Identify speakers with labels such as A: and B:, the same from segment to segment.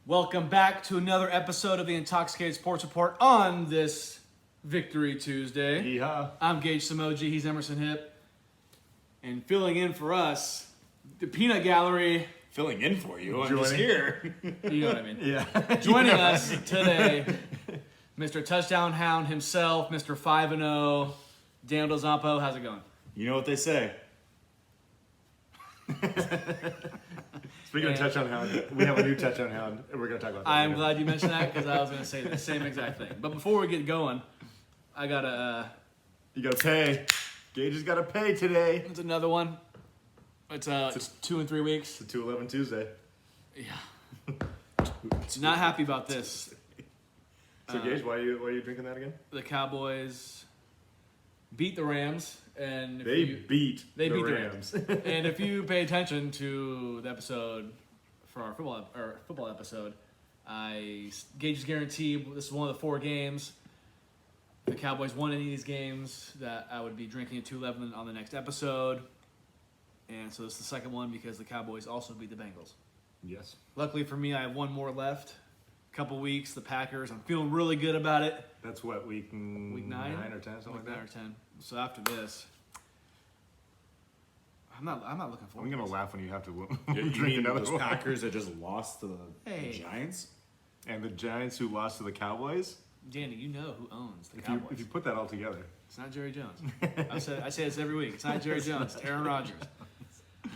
A: Welcome back to another episode of the Intoxicated Sports Report on this Victory Tuesday.
B: Yeehaw.
A: I'm Gage Samoji, he's Emerson Hip. And filling in for us, the Peanut Gallery.
C: Filling in for you, I'm just here.
A: You know what I mean?
B: Yeah.
A: Joining us today, Mr. Touchdown Hound himself, Mr. 5-0, Daniel Zampo. How's it going?
C: You know what they say.
B: Speaking of touchdown hound, we have a new touchdown hound, and we're going to talk about that.
A: I'm glad you mentioned that because I was going to say the same exact thing. But before we get going, I got to...
B: You got to pay. Gage has got to pay today.
A: It's another one. It's 2 and 3 weeks.
B: It's a 2-11 Tuesday.
A: Yeah. Not happy about this.
B: So Gage, why are you drinking that again?
A: The Cowboys beat the Rams, and
B: They beat the
A: the
B: Rams.
A: And if you pay attention to the episode for our football episode, Gage's guarantee this is one of the 4 games. If the Cowboys won any of these games, that I would be drinking a 2-11 on the next episode. And so this is the second one because the Cowboys also beat the Bengals.
B: Yes.
A: Luckily for me, I have one more left. Couple weeks, the Packers. I'm feeling really good about it.
B: That's what, week 9 or 10, something like that?
A: 9 or 10. So after this, I'm not looking forward.
B: I'm going to
A: this.
B: laugh when you have to
C: You
B: drink
C: mean
B: another
C: those
B: one.
C: Packers that just lost to the
A: Hey.
C: Giants?
B: And the Giants who lost to the Cowboys.
A: Danny, you know who owns the
B: If
A: Cowboys.
B: you put that all together.
A: It's not Jerry Jones. I say this every week. It's not Jerry Jones. It's Aaron Rodgers.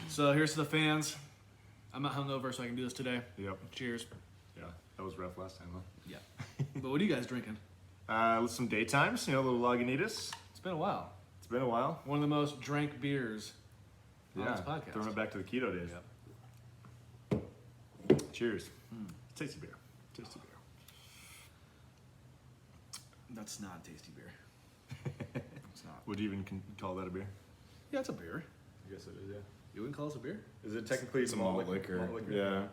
A: So here's to the fans. I'm not hungover, so I can do this today.
B: Yep.
A: Cheers.
B: Yeah, that was rough last time, huh?
A: Yeah. But what are you guys drinking?
B: With some daytimes, a little Lagunitas.
A: It's been a while.
B: It's been a while.
A: One of the most drank beers on
B: Yeah,
A: this podcast.
B: throwing it back to the keto days. Cheers. Tasty beer. Tasty beer.
A: That's not a tasty beer. It's not.
B: Would you even call that a beer?
A: Yeah, it's a beer.
B: I guess it is, yeah.
A: You wouldn't call this a beer?
B: Is it technically
C: It's a malt liquor. Yeah.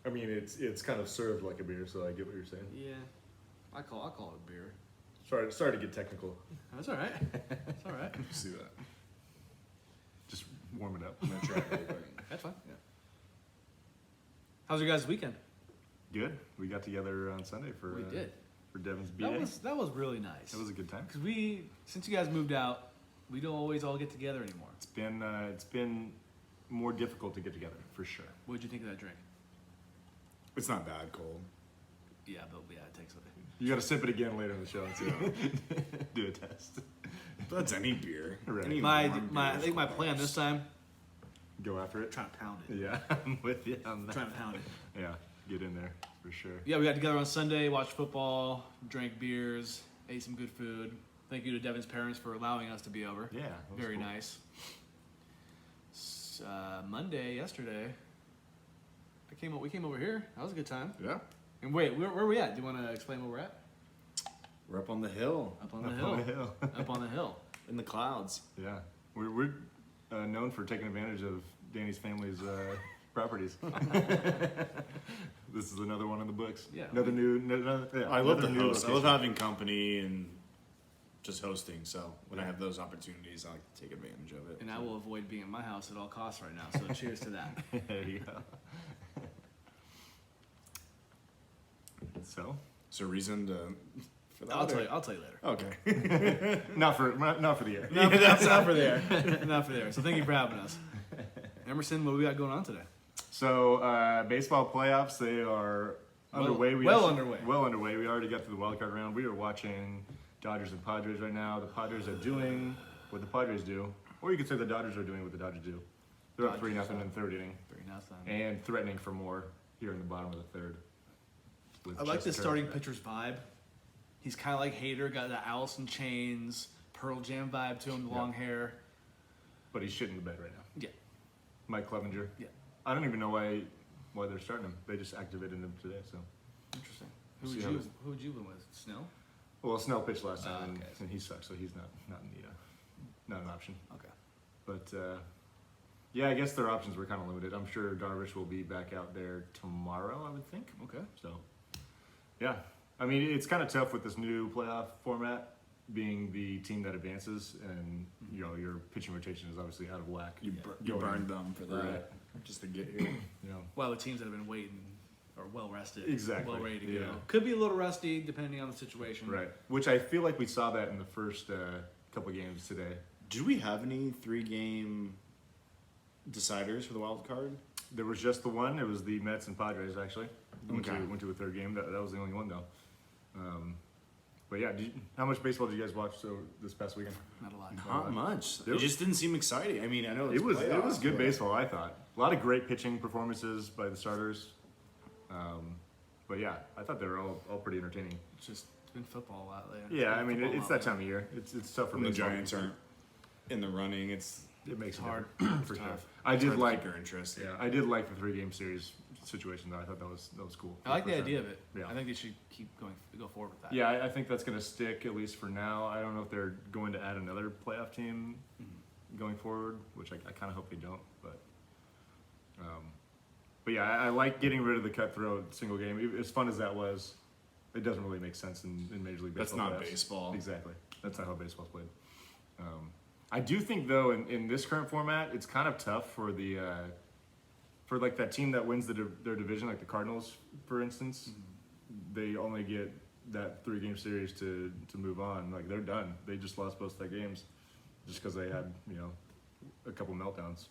B: I mean, it's kind of served like a beer, so I get what you're saying.
A: Yeah. I'll call it a beer.
B: Sorry to get technical.
A: That's all right. That's all right.
C: See that.
B: Just warm it up.
C: I'm going to try it really quick.
A: That's fine.
B: Yeah.
A: How's your guys' weekend?
B: Good. We got together on Sunday for
A: We did.
B: for Devin's B-Day.
A: That was really nice.
B: It was a good time.
A: Because since you guys moved out, we don't always all get together anymore.
B: It's been more difficult to get together for sure.
A: What did you think of that drink?
C: It's not bad cold.
A: Yeah, but it takes a bit.
B: You got to sip it again later in the show and see. Do a test.
C: But that's any beer.
B: Right.
C: Any
A: I
C: warm beer
A: think my
C: is
A: plan this time,
B: Go after it.
A: trying to pound it.
B: Yeah, I'm with you on that.
A: Trying to pound it.
B: Yeah, get in there for sure.
A: Yeah, we got together on Sunday, watched football, drank beers, ate some good food. Thank you to Devin's parents for allowing us to be over.
B: Yeah, that was
A: Very
B: cool.
A: nice. Monday, yesterday, we came over here. That was a good time.
C: Yeah.
A: And wait, where are we at? Do you want to explain where we're at?
C: We're up on the hill.
A: Up on the
B: Up
A: hill.
B: on the hill.
A: Up on the hill.
C: In the clouds.
B: Yeah, we're known for taking advantage of Danny's family's properties. This is another one in the books.
A: Yeah.
B: Another
C: I love
B: another
C: to
B: new
C: host. I love
B: location.
C: having company and just hosting. So when I have those opportunities, I like to take advantage of it.
A: And I will avoid being at my house at all costs right now. So cheers to that.
B: There you go. So,
C: So reason to. For that
A: I'll
C: or-
A: tell you later.
C: Okay.
B: not for the air.
A: No, that's not for there. Not for there. So thank you for having us. Emerson, what we got going on today?
B: So, baseball playoffs, they are underway.
A: Well underway.
B: Well underway. We already got to the wild card round. We are watching Dodgers and Padres right now. The Padres are doing what the Padres do, or you could say the Dodgers are doing what the Dodgers do. They're up 3-0 in the third inning
A: 3-0.
B: and threatening for more here in the bottom of the third. with
A: I like
B: just
A: the starting
B: turf.
A: pitcher's vibe. He's kind of like Hader, got the Alice in Chains, Pearl Jam vibe to him, the
B: Yeah.
A: long hair.
B: But he's shit in the bed right now.
A: Yeah.
B: Mike Clevenger.
A: Yeah.
B: I don't even know why they're starting him. They just activated him today. So,
A: Interesting.
B: See how this-
A: Who would you win with? Snell?
B: well, Snell pitched last time,
A: okay.
B: and he sucks, so he's not not an option.
A: Okay.
B: But yeah, I guess their options were kind of limited. I'm sure Darvish will be back out there tomorrow, I would think.
A: Okay.
B: So, yeah, I mean it's kind of tough with this new playoff format, being the team that advances, and your pitching rotation is obviously out of whack.
C: You
B: Going
C: burned them for that.
B: Right.
C: Just to get here.
B: You know,
A: Well, the teams that have been waiting or well rested,
B: Exactly,
A: well ready to
B: yeah.
A: go. Could be a little rusty depending on the situation.
B: Right. Which I feel like we saw that in the first couple games today.
C: Do we have any 3-game deciders for the wild card?
B: There was just the one. It was the Mets and Padres, actually. Went
C: Okay.
B: to a third game. That was the only one, though. But yeah, how much baseball did you guys watch this past weekend?
A: Not a lot.
C: Not much.
B: It
C: It just didn't seem exciting. I mean, I know
B: It was
C: playoffs,
B: good
C: but-
B: baseball, I thought. A lot of great pitching performances by the starters. But yeah, I thought they were all pretty entertaining.
A: It's been football a lot lately.
B: Yeah, I mean,
A: Football
B: it's
A: a
B: that
A: lot
B: time of year. It's tough for
C: When the
B: baseball.
C: Giants aren't in the running, it
B: Makes it
A: hard.
B: hard for
A: It's
B: sure.
A: tough.
B: I did
C: hard to
B: like
C: keep your interest.
B: Yeah, I did like the 3-game series situation though. I thought that was cool.
A: I like the
B: 100%.
A: idea of it.
B: Yeah.
A: I think they should go forward with that.
B: Yeah, I think that's going to stick at least for now. I don't know if they're going to add another playoff team going forward, which I kind of hope they don't. But yeah, I like getting rid of the cutthroat single game. As fun as that was, it doesn't really make sense in Major League Baseball.
C: That's not
B: playoffs.
C: baseball.
B: Exactly. That's not how baseball's played. I do think though, in this current format, it's kind of tough for the for like that team that wins their division, like the Cardinals, for instance. They only get that 3-game series to move on. Like they're done. They just lost both their games just because they had a couple meltdowns.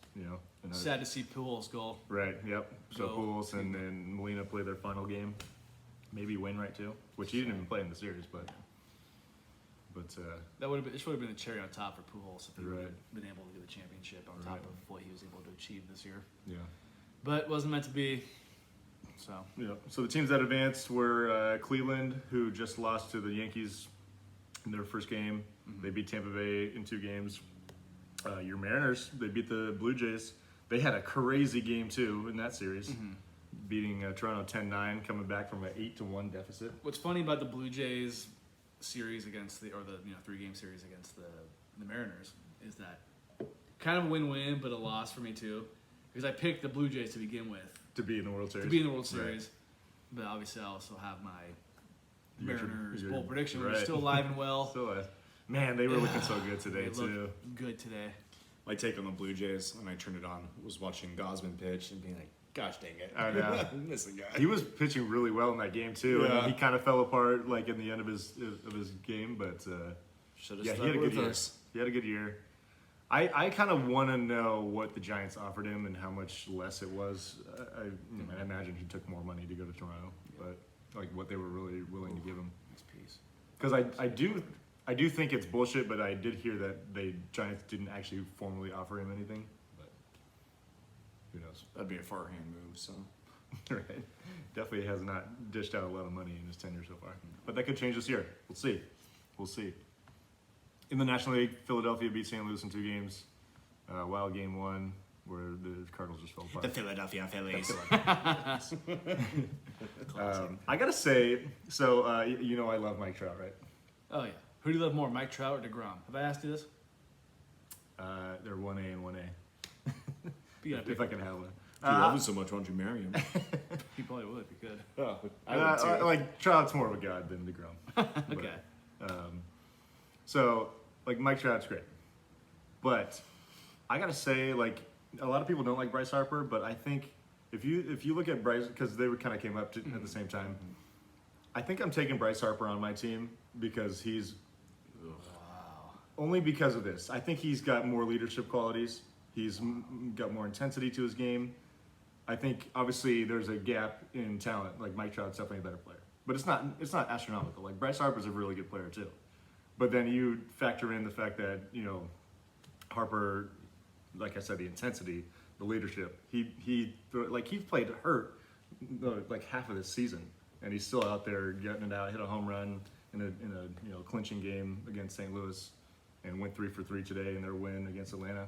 B: And
A: Sad to see Poole's goal.
B: Right. Yep. So
A: Go.
B: Pools and Molina play their final game. Maybe Wainwright too, which he didn't even play in the series, but.
A: That would have been. This would have been a cherry on top for Pujols if he would
B: Right.
A: have been able to get the championship on
B: Right.
A: top of what he was able to achieve this year.
B: Yeah.
A: But it wasn't meant to be. So
B: Yeah. So the teams that advanced were Cleveland, who just lost to the Yankees in their first game. They beat Tampa Bay in 2 games. Your Mariners, they beat the Blue Jays. They had a crazy game too in that series, beating Toronto 10-9, coming back from an 8-1 deficit.
A: what's funny about the Blue Jays series against the 3-game series against the Mariners is that kind of a win-win, but a loss for me too, because I picked the Blue Jays to begin with
B: To be in the World Series.
A: to be in the World
B: Right.
A: Series, but obviously I also have my
B: Your-
A: Mariners
B: your-
A: bowl prediction, which is
B: right.
A: still alive and well.
B: So, man, they were looking so good today
A: They look
B: too.
A: good today.
C: My take on the Blue Jays when I turned it on was watching Gosman pitch and being like, "Gosh dang it,
B: I know.
C: I'm missing guy."
B: He was pitching really well in that game too,
C: Yeah.
B: and he kind of fell apart like in the end of his game. But
C: Should have
B: yeah, he
C: stuck
B: had a good
C: with
B: year.
C: us.
B: He had a good year. I kind of want to know what the Giants offered him and how much less it was. I imagine he took more money to go to Toronto, but like what they were really willing to give him.
A: Nice piece.
B: Because I do think it's bullshit, but I did hear that the Giants didn't actually formally offer him anything. But who knows?
C: That'd be a far hand move. So
B: Right. Definitely has not dished out a lot of money in his tenure so far. But that could change this year. We'll see. We'll see. In the National League, Philadelphia beat St. Louis in 2 games. Wild game 1, where the Cardinals just fell apart.
C: Philadelphia Phillies.
B: I gotta say, so I love Mike Trout, right?
A: Oh yeah. Who do you love more, Mike Trout or DeGrom? Have I asked you this?
B: They're 1A and 1A.
A: You gotta
B: If
A: pick.
B: I can have one.
C: If you love him so much, why don't you marry him?
A: You probably would if you could.
C: Oh, I would too.
B: Like Trout's more of a god than DeGrom.
A: Okay.
B: So, like, Mike Trout's great. But I gotta say, like, a lot of people don't like Bryce Harper, but I think if you look at Bryce, because they kind of came up at the same time, I think I'm taking Bryce Harper on my team because he's only because of this. I think he's got more leadership qualities. He's got more intensity to his game. I think obviously there's a gap in talent. Like Mike Trout's definitely a better player, but it's not astronomical. Like Bryce Harper's a really good player too. But then you factor in the fact that, Harper, like I said, the intensity, the leadership. He played hurt like half of this season, and he's still out there getting it out. Hit a home run in a clinching game against St. Louis, and went 3 for 3 today in their win against Atlanta.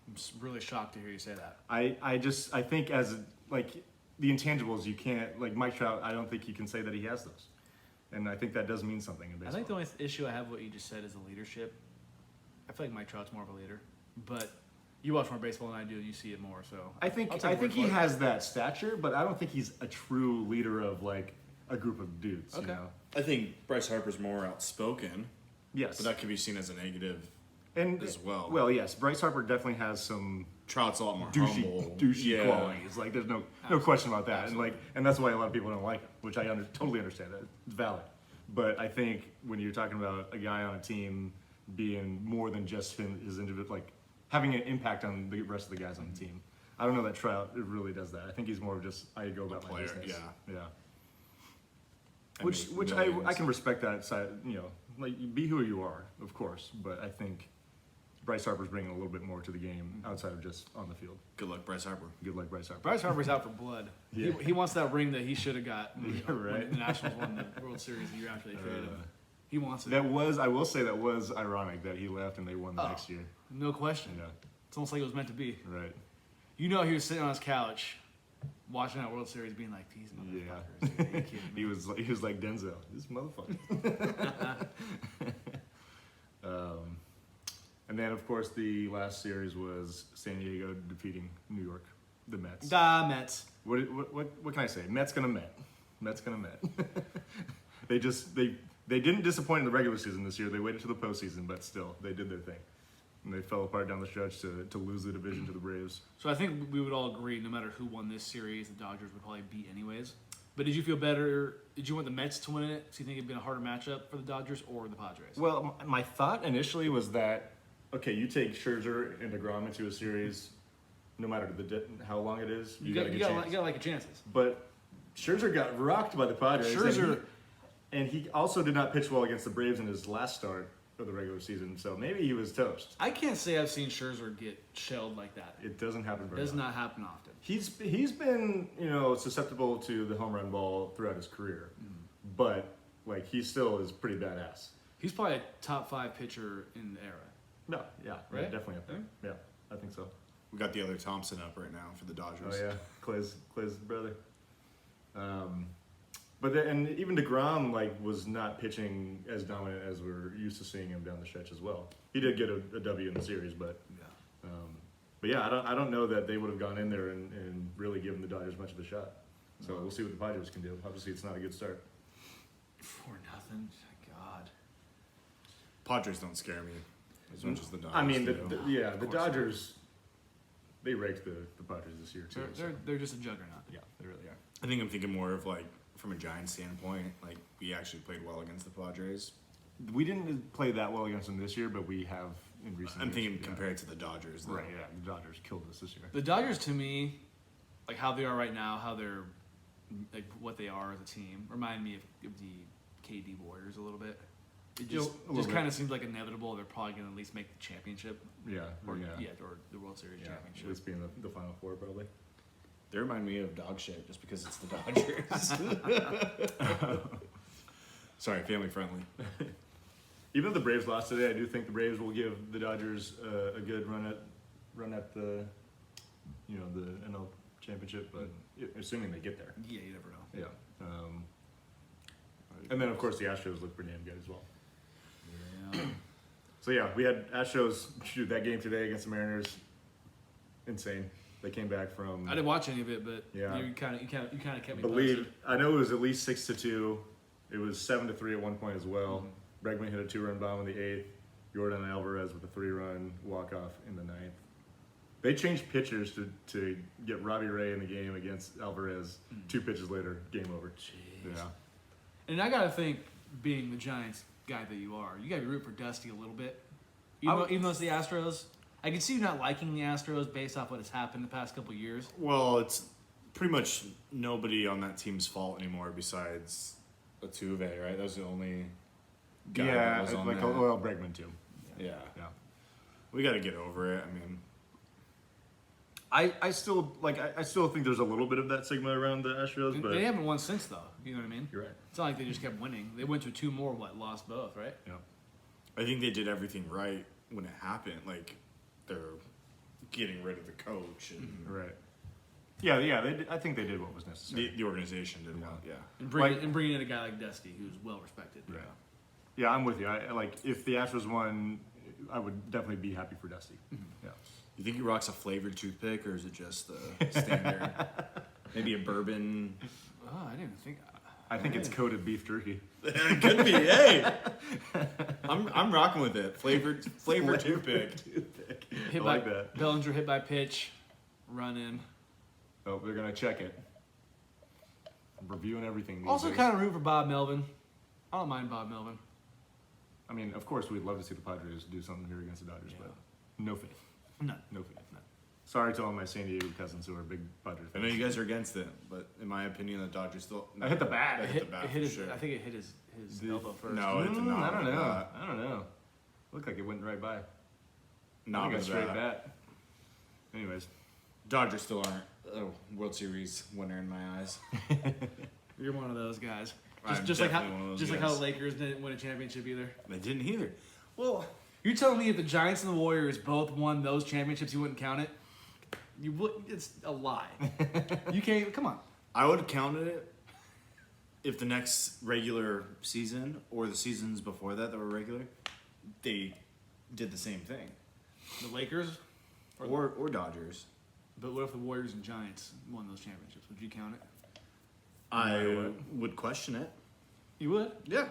A: I'm just really shocked to hear you say that.
B: I think as like the intangibles, you can't like Mike Trout. I don't think you can say that he has those, and I think that does mean something in baseball.
A: I think the only issue I have with what you just said is the leadership. I feel like Mike Trout's more of a leader, but you watch more baseball than I do, and you see it more. So
B: I think he has that stature, but I don't think he's a true leader of like a group of dudes.
A: Okay.
C: I think Bryce Harper's more outspoken,
B: Yes.
C: but that could be seen as a negative.
B: and
C: as well.
B: Well, yes, Bryce Harper definitely has some
C: Trout's a lot more humble.
B: douchey qualities. Like there's no question about that. And that's why a lot of people don't like him, which I totally understand. That it's valid. But I think when you're talking about a guy on a team being more than just his individual, like having an impact on the rest of the guys on the team, I don't know that Trout really does that. I think he's more of just I go about my business. Yeah. Which I can respect that side. Like be who you are, of course. But I think Bryce Harper's bringing a little bit more to the game outside of just on the field.
C: Good luck, Bryce Harper.
B: Good luck, Bryce Harper.
A: Bryce Harper's out for blood.
B: Yeah.
A: He wants that ring that he should have got
B: Right.
A: when the Nationals won the World Series the year after they traded him. He wants it.
B: I will say that was ironic that he left and they won the next year.
A: No question.
B: Yeah.
A: It's almost like it was meant to be.
B: Right.
A: He was sitting on his couch watching that World Series being like, these motherfuckers. Are you kidding me?
B: He was like Denzel. This motherfucker. And then, of course, the last series was San Diego defeating New York, the Mets.
A: Mets.
B: What can I say? Mets gonna Met. Mets gonna Met. They didn't disappoint in the regular season this year. They waited to the postseason, but still, they did their thing. And they fell apart down the stretch to lose the division to the Braves.
A: So I think we would all agree, no matter who won this series, the Dodgers would probably beat anyways. But did you feel better? Did you want the Mets to win it? So you think it'd been a harder matchup for the Dodgers or the Padres?
B: Well, my thought initially was that, okay, you take Scherzer and DeGrom into a series, no matter how long it is, you got to
A: like your chances.
B: But Scherzer got rocked by the Padres. And he also did not pitch well against the Braves in his last start of the regular season, so maybe he was toast.
A: I can't say I've seen Scherzer get shelled like that.
B: It doesn't happen very often.
A: Does not happen often.
B: He's been, susceptible to the home run ball throughout his career. But, he still is pretty badass.
A: He's probably a top 5 pitcher in the era.
B: No, yeah,
A: right?
B: Definitely up there. Yeah, I think so.
C: We got the other Thompson up right now for the Dodgers.
B: Oh, yeah, Clay's brother. But and even DeGrom was not pitching as dominant as we're used to seeing him down the stretch as well. He did get a W in the series, but I don't know that they would have gone in there and really given the Dodgers much of a shot. So we'll see what the Padres can do. Obviously, it's not a good start.
A: 4-0. God.
C: Padres don't scare me as much as the Dodgers.
B: I mean,
C: do.
B: the Dodgers. They raked the Padres this year too.
A: They're just a juggernaut.
B: Yeah, they really are.
C: I think I'm thinking more of from a Giants standpoint, we actually played well against the Padres.
B: We didn't play that well against them this year, but we have in recent
C: I'm
B: years.
C: thinking compared to the Dodgers. Though.
B: Right, yeah. The Dodgers killed us this year.
A: The Dodgers, to me, how they are right now, how they're what they are as a team, remind me of the KD Warriors a little bit. It just kind of seems like inevitable. They're probably going to at least make the championship.
B: Yeah,
A: or the World Series championship.
B: At least be in the Final Four, probably.
C: They remind me of dog shit just because it's the Dodgers. Sorry, family friendly.
B: Even if the Braves lost today, I do think the Braves will give the Dodgers a good run at the the NL championship, but assuming they get there.
A: Yeah, you never know.
B: Yeah. And then of course the Astros look pretty damn good as well.
A: Yeah.
B: So yeah, we had Astros shoot that game today against the Mariners. Insane. They came back from.
A: I didn't watch any of it, but
B: yeah.
A: you kind of kept me posted.
B: I know it was at least 6-2. It was 7-3 at one point as well. Bregman hit a 2-run bomb in the 8th. Jordan Alvarez with a 3-run walk-off in the 9th. They changed pitchers to get Robbie Ray in the game against Alvarez. 2 pitches later, game over.
A: Jeez.
B: Yeah.
A: And I gotta think, being the Giants guy that you are, you gotta be root for Dusty a little bit. Even though it's the Astros, I can see you not liking the Astros based off what has happened the past couple of years.
C: Well, it's pretty much nobody on that team's fault anymore besides Altuve, right? That was the only guy that was on that.
B: Bregman too.
C: Yeah.
B: Yeah.
C: We got to get over it. I mean,
B: I still think there's a little bit of that stigma around the Astros, but
A: they haven't won since though. You know what I mean?
B: You're right.
A: It's not like they just kept winning. They went to 2 more, lost both, right?
B: Yeah.
C: I think they did everything right when it happened. They're getting rid of the coach and
B: right. Yeah. I think they did what was necessary.
C: the organization did well. Yeah.
A: And bringing in a guy like Dusty, who's well respected.
B: Yeah. Yeah, I'm with you. If the Astros won, I would definitely be happy for Dusty. Yeah.
C: You think he rocks a flavored toothpick, or is it just the standard? Maybe a bourbon.
A: Oh, I didn't think.
B: I think it's coated beef jerky.
C: It could be. Hey, I'm rocking with it. Flavored toothpick.
A: Hit
B: I
A: by
B: like that.
A: Bellinger hit by pitch, run in.
B: Oh, they're gonna check it. I'm reviewing everything. These
A: Also,
B: days.
A: kind of root for Bob Melvin. I don't mind Bob Melvin.
B: I mean, of course, we'd love to see the Padres do something here against the Dodgers, but no faith.
A: No.
B: No faith. No. Sorry to all my San Diego cousins who are big Padres
C: I
B: fans.
C: know you guys are against it, but in my opinion, the Dodgers still.
B: I hit the bat.
C: I hit the bat
A: It
C: for
A: hit his,
C: sure.
A: I think it hit his elbow first.
C: No, it did not.
B: I don't know.
C: Bat.
B: I don't know. Looked like it went right by.
C: Not
B: I think
C: a
B: a straight
C: bat.
B: bat. Anyways,
C: Dodgers still aren't a World Series winner in my eyes.
A: You're one of those guys.
C: I'm
A: Just like how
C: definitely one of those
A: just like how
C: guys.
A: the Lakers didn't win a championship either.
C: They didn't either. Well,
A: You're telling me if the Giants and the Warriors both won those championships, you wouldn't count it? You would. It's a lie. You can't. Come on.
C: I would have counted it if the next regular season or the seasons before that were regular, they did the same thing.
A: The Lakers.
C: Or Dodgers.
A: But what if the Warriors and Giants won those championships? Would you count it?
C: I would question it.
A: You would.
C: Yeah.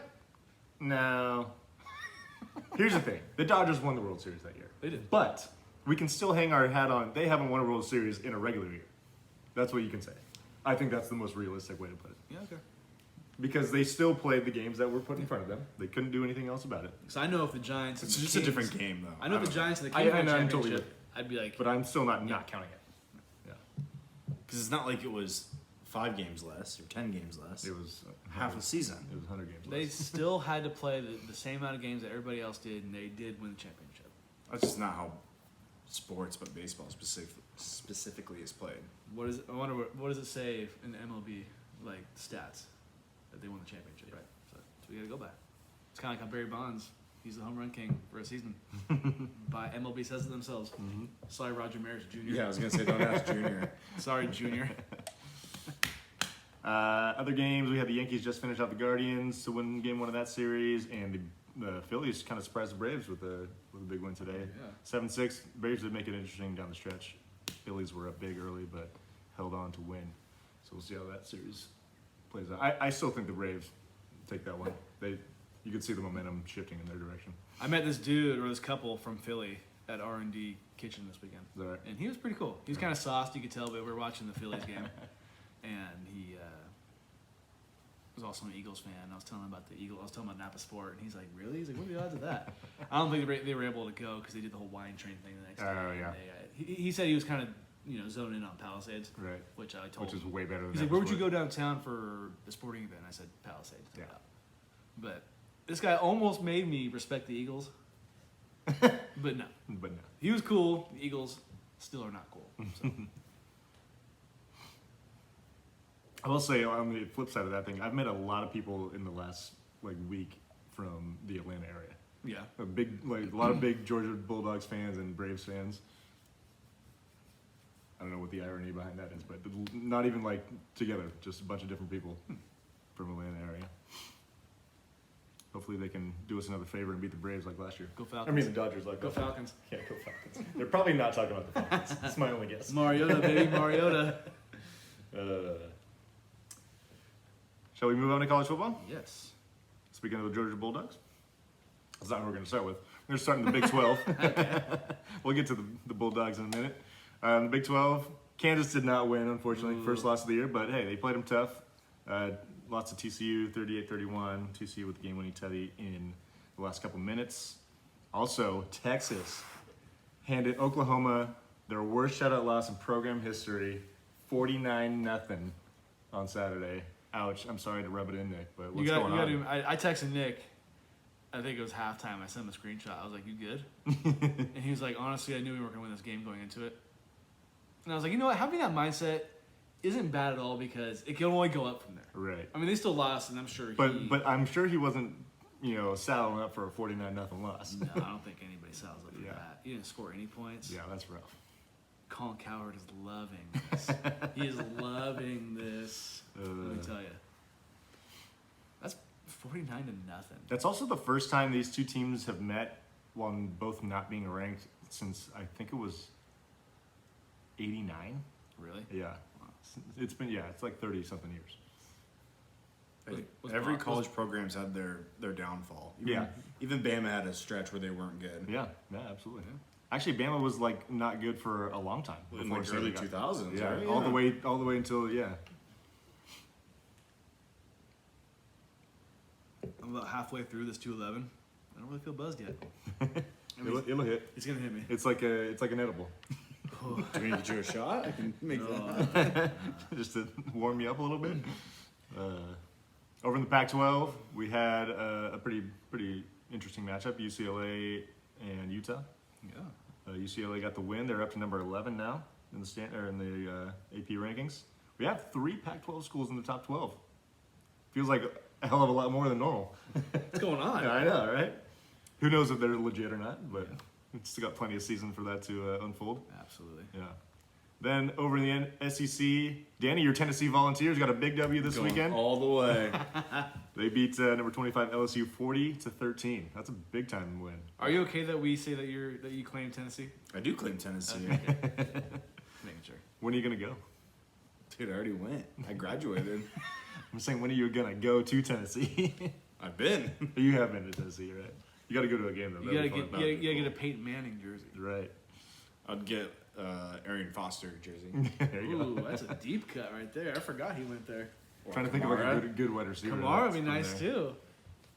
B: no. Here's the thing: the Dodgers won the World Series that year.
A: They did.
B: But we can still hang our hat on. They haven't won a World Series in a regular year. That's what you can say. I think that's the most realistic way to put it.
A: Yeah. Okay.
B: Because they still played the games that were put in front of them. They couldn't do anything else about it.
A: So I know if the Giants.
C: It's
A: and the
C: just a
A: Kings-
C: different game, though.
A: I know if the
C: don't
A: Giants and the
B: I-
A: Kings
B: I
A: won a
B: know, I'm totally
A: championship, I'd be like,
B: But I'm still not counting it. Yeah.
C: Because it's not like it was 5 games less or 10 games less.
B: It was
C: half a season.
B: It was 100 games.
A: they
B: less.
A: still had to play the same amount of games that everybody else did, and they did win the championship.
C: That's just not how sports, but baseball specifically is played.
A: What is? I wonder what does it say in the MLB like stats that they won the championship, right? So that's what we got to go by. It's kind of like how Barry Bonds, he's the home run king for a season. By MLB says it themselves.
B: Mm-hmm.
A: Sorry, Roger Maris Jr.
C: Yeah, I was gonna say don't ask Junior.
A: Sorry, Junior.
B: Other games, we had the Yankees just finish out the Guardians to win game 1 of that series, and the Phillies kind of surprised the Braves with a big win today.
A: Yeah.
B: 7-6. Braves did make it interesting down the stretch. Phillies were up big early, but held on to win. So we'll see how that series plays out. I still think the Braves take that one. You could see the momentum shifting in their direction.
A: I met this dude or this couple from Philly at R&D Kitchen this weekend.
B: Is that right?
A: And he was pretty cool. He was kind of sauced, you could tell, but we were watching the Phillies game. And he was also an Eagles fan. I was telling him about the Eagles. I was telling him about Napa Sport. And he's like, really? He's like, what are the odds of that? I don't think they were able to go because they did the whole wine train thing the next day.
B: Oh,
A: And
B: yeah.
A: he said he was kind of, zoning in on Palisades,
B: Right.
A: which I told
B: Which
A: him.
B: is way better than
A: He's
B: that
A: like, where would you
B: sport.
A: go downtown for the sporting event? I said, Palisades. No
B: Yeah.
A: doubt. But this guy almost made me respect the Eagles. But no.
B: But no.
A: He was cool. The Eagles still are not cool. So.
B: I will say on the flip side of that thing, I've met a lot of people in the last week from the Atlanta area.
A: Yeah.
B: A lot of big Georgia Bulldogs fans and Braves fans. I don't know what the irony behind that is, but not even together, just a bunch of different people from Atlanta area. Hopefully they can do us another favor and beat the Braves like last year.
A: Go Falcons.
B: I mean the Dodgers like
A: Go
B: last year.
A: Falcons.
B: Yeah, go Falcons. They're probably not talking about the Falcons. That's my only guess.
A: Mariota, baby, Mariota.
B: Shall we move on to college football?
A: Yes.
B: Speaking of the Georgia Bulldogs, that's not what we're going to start with. We're starting the Big 12. We'll get to the Bulldogs in a minute. The Big 12, Kansas did not win, unfortunately, first loss of the year, but hey, they played them tough. Lots of TCU, 38-31. TCU with the game-winning tutty in the last couple minutes. Also, Texas handed Oklahoma their worst shutout loss in program history, 49-0 on Saturday. Ouch, I'm sorry to rub it in, Nick, but what's going on?
A: I texted Nick. I think it was halftime. I sent him a screenshot. I was like, "You good?" And he was like, "Honestly, I knew we weren't going to win this game going into it." And I was like, "You know what? Having that mindset isn't bad at all because it can only go up from there."
B: Right.
A: I mean, they still lost, and I'm sure.
B: But I'm sure he wasn't, saddling up for a 49-0 loss.
A: No, I don't think anybody saddles up for
B: Yeah.
A: that. He didn't score any points.
B: Yeah, that's rough.
A: Colin Cowherd is loving this. He is loving this. Let me tell you. That's 49-0.
B: That's also the first time these two teams have met while both not being ranked since I think it was 89.
A: Really?
B: Yeah. It's been, it's like 30-something years.
A: Was
C: Every
A: Bama-
C: college program's had their downfall. Even Bama had a stretch where they weren't good.
B: Yeah, absolutely. Yeah. Actually, Bama was like not good for a long time.
C: In like early 2000s,
B: Yeah,
C: right?
B: all the way until
A: I'm about halfway through this 211. I don't really feel buzzed yet.
B: It'll hit.
A: It's gonna hit me.
B: It's like an edible,
C: Do you need to do a shot? I can make that.
B: just to warm you up a little bit. Over in the Pac-12, we had a pretty interesting matchup: UCLA and Utah.
A: Yeah.
B: UCLA got the win. They're up to number 11 now in the AP rankings. We have 3 Pac-12 schools in the top 12. Feels like a hell of a lot more than normal.
A: What's going on?
B: I know, right? Who knows if they're legit or not, but it's still got plenty of season for that to unfold.
A: Absolutely.
B: Yeah. Then over in the SEC, Danny, your Tennessee Volunteers got a big W this
C: Going
B: weekend.
C: all the way.
B: They beat number 25 LSU 40-13. That's a big time win.
A: Are you okay that we say that you claim Tennessee?
C: I do claim Tennessee.
A: Making sure.
B: When are you gonna go?
C: Dude, I already went. I graduated.
B: I'm saying, when are you gonna go to Tennessee?
C: I've been.
B: You have been to Tennessee, right? You got to go to a game though.
A: You gotta get a Peyton Manning jersey.
B: Right.
C: I'd get Arian Foster jersey.
B: There you
A: Ooh,
B: go.
A: that's a deep cut right there. I forgot he went there.
B: Trying to think of like a good wide receiver.
A: Kamara would
B: that's
A: be
B: from
A: nice
B: there.
A: too.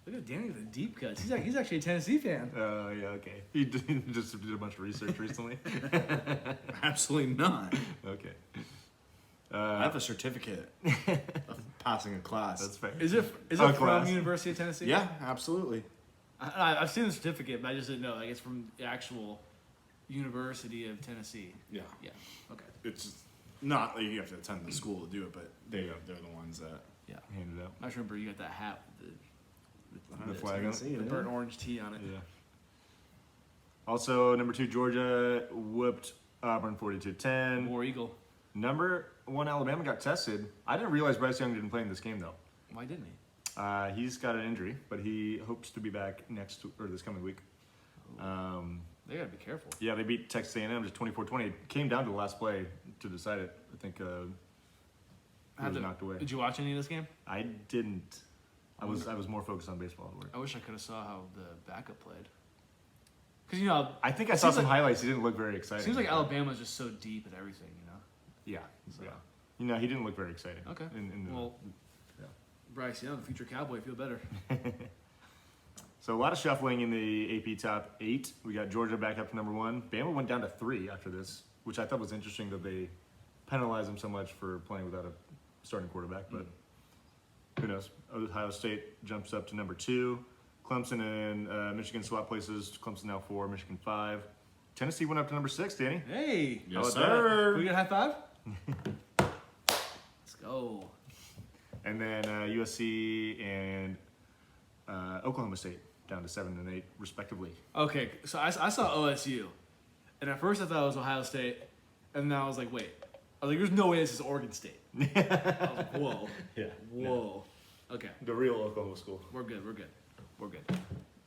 A: Look at Danny with the deep cuts. He's actually a Tennessee fan.
B: Yeah, okay. He just did a bunch of research recently.
C: Absolutely not.
B: Okay.
C: I have a certificate of passing a class.
B: That's fair.
A: Is it
B: Oh,
A: from
B: class.
A: University of Tennessee?
C: Yeah, absolutely.
A: I've seen the certificate, but I just didn't know. Like it's from the actual University of Tennessee.
C: Yeah.
A: Yeah. Okay.
C: It's not like you have to attend the school to do it, but they're the ones that
A: Yeah.
B: Hand it out.
A: I just remember you got that hat with
B: The flag on it.
A: the burnt orange tee on it.
B: Yeah. Also, number 2 Georgia whooped Auburn 42-10.
A: War Eagle.
B: Number 1 Alabama got tested. I didn't realize Bryce Young didn't play in this game though.
A: Why didn't he?
B: He's got an injury, but he hopes to be back this coming week.
A: They gotta be careful.
B: Yeah, they beat Texas A&M just 24-20. It came down to the last play to decide it. I think he was knocked away.
A: Did you watch any of this game?
B: I didn't. I was more focused on baseball at work.
A: I wish I could have saw how the backup played. Because you know,
B: I think I saw
A: seems
B: some
A: like-
B: highlights. He didn't look very exciting.
A: seems like Alabama's just so deep at everything. You know.
B: Yeah,
A: So.
B: yeah. You know, he didn't look very exciting.
A: Okay.
B: In the,
A: Well,
B: yeah.
A: Bryce Young, future Cowboy, feel better.
B: So a lot of shuffling in the AP top 8. We got Georgia back up to number 1. Bama went down to 3 after this, which I thought was interesting that they penalized them so much for playing without a starting quarterback. But who knows? Ohio State jumps up to number 2. Clemson and Michigan swap places. Clemson now 4, Michigan 5. Tennessee went up to number 6, Danny.
A: Hey,
B: How
C: Yes,
B: about that?
C: sir.
A: can we get a high five? Let's go.
B: And then USC and Oklahoma State down to 7 and 8, respectively.
A: Okay, so I saw OSU, and at first I thought it was Ohio State, and then I was like, wait. I was like, there's no way this is Oregon State. I was like, whoa.
B: Yeah.
A: Whoa. Okay,
B: The real Oklahoma school.
A: we're good.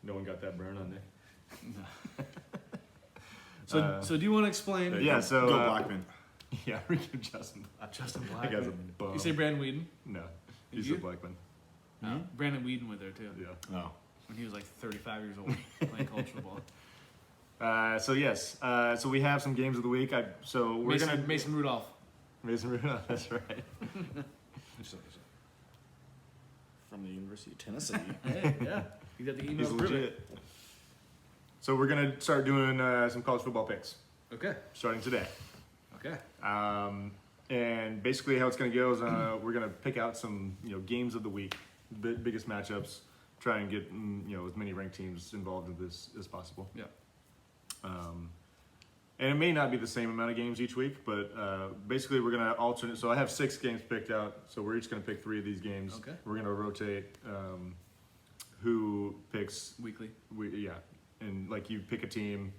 B: No one got that burn on there.
A: So do you want to explain?
B: Yeah, so
C: Go Blackman.
B: yeah, we give Justin Black.
A: Justin
B: That guy's a
A: Blackman.
B: bum.
A: You say Brandon Whedon?
B: No, he's
A: You?
B: a Blackman.
A: Brandon Whedon was there too,
B: Yeah.
C: Oh.
A: when he was like 35 years old playing college football.
B: So yes, so we have some games of the week. We're gonna
A: Mason Rudolph.
B: Mason Rudolph. That's right.
C: From the University of Tennessee.
A: Hey, yeah. You got the email
B: He's
A: to prove it.
B: legit. So we're gonna start doing some college football picks
A: Okay.
B: starting today.
A: Okay.
B: And basically how it's going to go is we're going to pick out some games of the week, biggest matchups, try and get as many ranked teams involved in this as possible.
A: Yeah.
B: And it may not be the same amount of games each week, but basically we're going to alternate. So I have 6 games picked out, so we're each going to pick 3 of these games.
A: Okay.
B: We're going to rotate who picks.
A: Weekly.
B: And like you pick a team,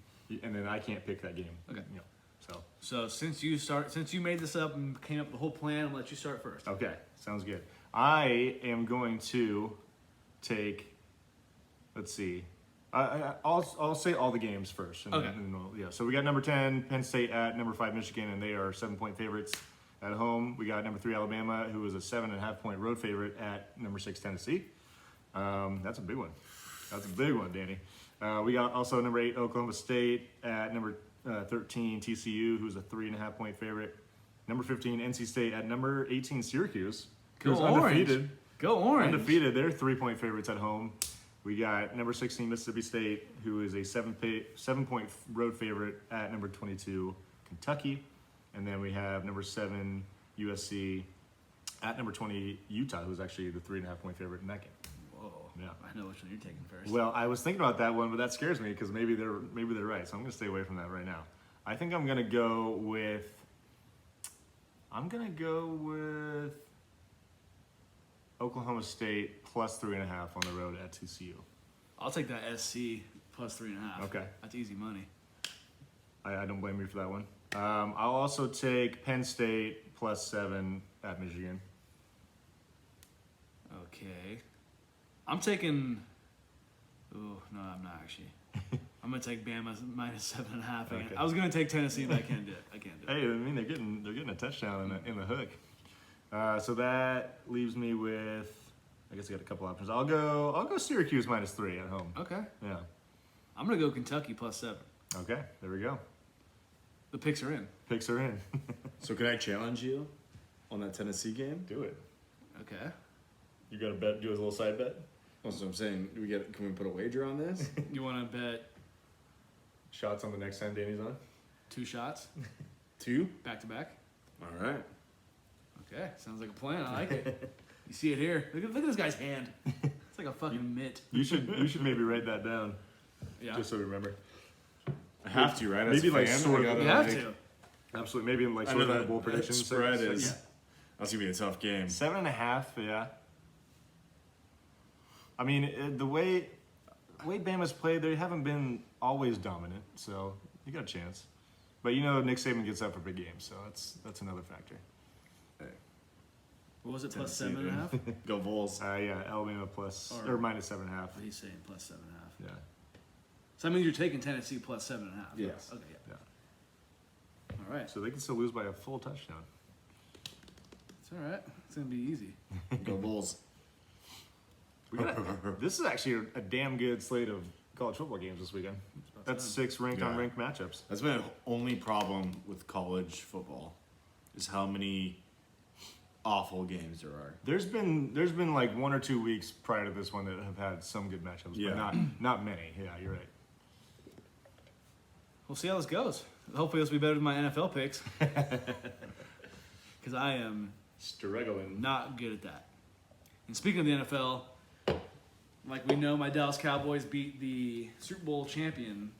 B: and then I can't pick that game.
A: Okay.
B: So.
A: So since you made this up and came up with the whole plan, I'll let you start first.
B: Okay, sounds good. I am going to take. Let's see. I'll say all the games first. And
A: Okay.
B: then so we got number 10 Penn State at number 5 Michigan, and they are 7-point favorites. At home, we got number 3 Alabama, who is a 7.5-point road favorite at number 6 Tennessee. That's a big one. That's a big one, Danny. We got also number 8 Oklahoma State at number 13 TCU, who's a 3.5-point favorite. Number 15 NC State at number 18 Syracuse, who's undefeated.
A: Go Orange.
B: Undefeated. They're 3-point favorites at home. We got number 16 Mississippi State, who is a 7-point road favorite at number 22 Kentucky. And then we have number 7 USC at number 20 Utah, who's actually the 3.5-point favorite in that game.
A: Whoa.
B: Yeah.
A: I know which one you're taking first.
B: Well, I was thinking about that one, but that scares me because maybe they're right. So I'm going to stay away from that right now. I think I'm going to go with Oklahoma State plus 3.5 on the road at TCU.
A: I'll take that SC plus 3.5.
B: Okay.
A: That's easy money.
B: I don't blame you for that one. I'll also take Penn State plus 7 at Michigan.
A: Okay. I'm taking. Oh no, I'm not actually. I'm gonna take Bama minus 7.5 again.
B: Okay.
A: I was gonna take Tennessee, but I can't do it.
B: Hey, I mean they're getting a touchdown in the hook. So that leaves me with, I guess I got a couple options. I'll go Syracuse minus 3 at home.
A: Okay.
B: Yeah.
A: I'm gonna go Kentucky plus 7.
B: Okay, there we go.
A: The picks are in.
B: Picks are in.
C: So can I challenge you on that Tennessee game?
B: Do it.
A: Okay.
B: You got to bet? Do a little side bet?
C: That's what I'm saying. Can we put a wager on this?
A: You want to bet
B: Shots on the next time Danny's on?
A: 2 shots
C: 2?
A: back to back?
C: All right.
A: Okay, sounds like a plan. I like it. You see it here. Look at this guy's hand. It's like a fucking mitt.
B: You should maybe write that down
A: Yeah.
B: just so we remember.
C: I have to, right?
B: Maybe
C: As a
B: like
C: fan,
B: sort
C: I
B: of-
C: gotta,
A: You have
C: like-
A: to.
B: Absolutely. Maybe in like
C: I
B: sort
C: know
B: of the
C: that
B: bowl predictions.
C: spread
B: So-
C: is.
A: Yeah.
C: That's gonna be a tough game.
B: 7.5, yeah. I mean, the way Bama's played, they haven't been always dominant, so you got a chance. But you know, Nick Saban gets up for big games, so that's another factor.
A: What was it, plus
C: Tennessee,
A: 7.5?
C: Go Bulls.
B: Yeah, Alabama plus or minus 7.5.
A: He's saying plus 7.5.
B: Yeah,
A: So that means you're taking Tennessee plus 7.5.
C: Yes.
A: Okay, yeah.
B: yeah.
A: All right.
B: So they can still lose by a full touchdown.
A: It's all right. It's going to be easy.
C: Go Bulls.
B: This is actually a damn good slate of college football games this weekend. That's 6 ranked on
C: Yeah.
B: ranked matchups.
C: That's been the only problem with college football, is how many awful games there are.
B: There's been like 1 or 2 weeks prior to this one that have had some good matchups,
C: Yeah.
B: but not many. Yeah, you're right.
A: We'll see how this goes. Hopefully this will be better than my NFL picks. Because I am
B: Struggling.
A: not good at that. And speaking of the NFL, like we know, my Dallas Cowboys beat the Super Bowl champion,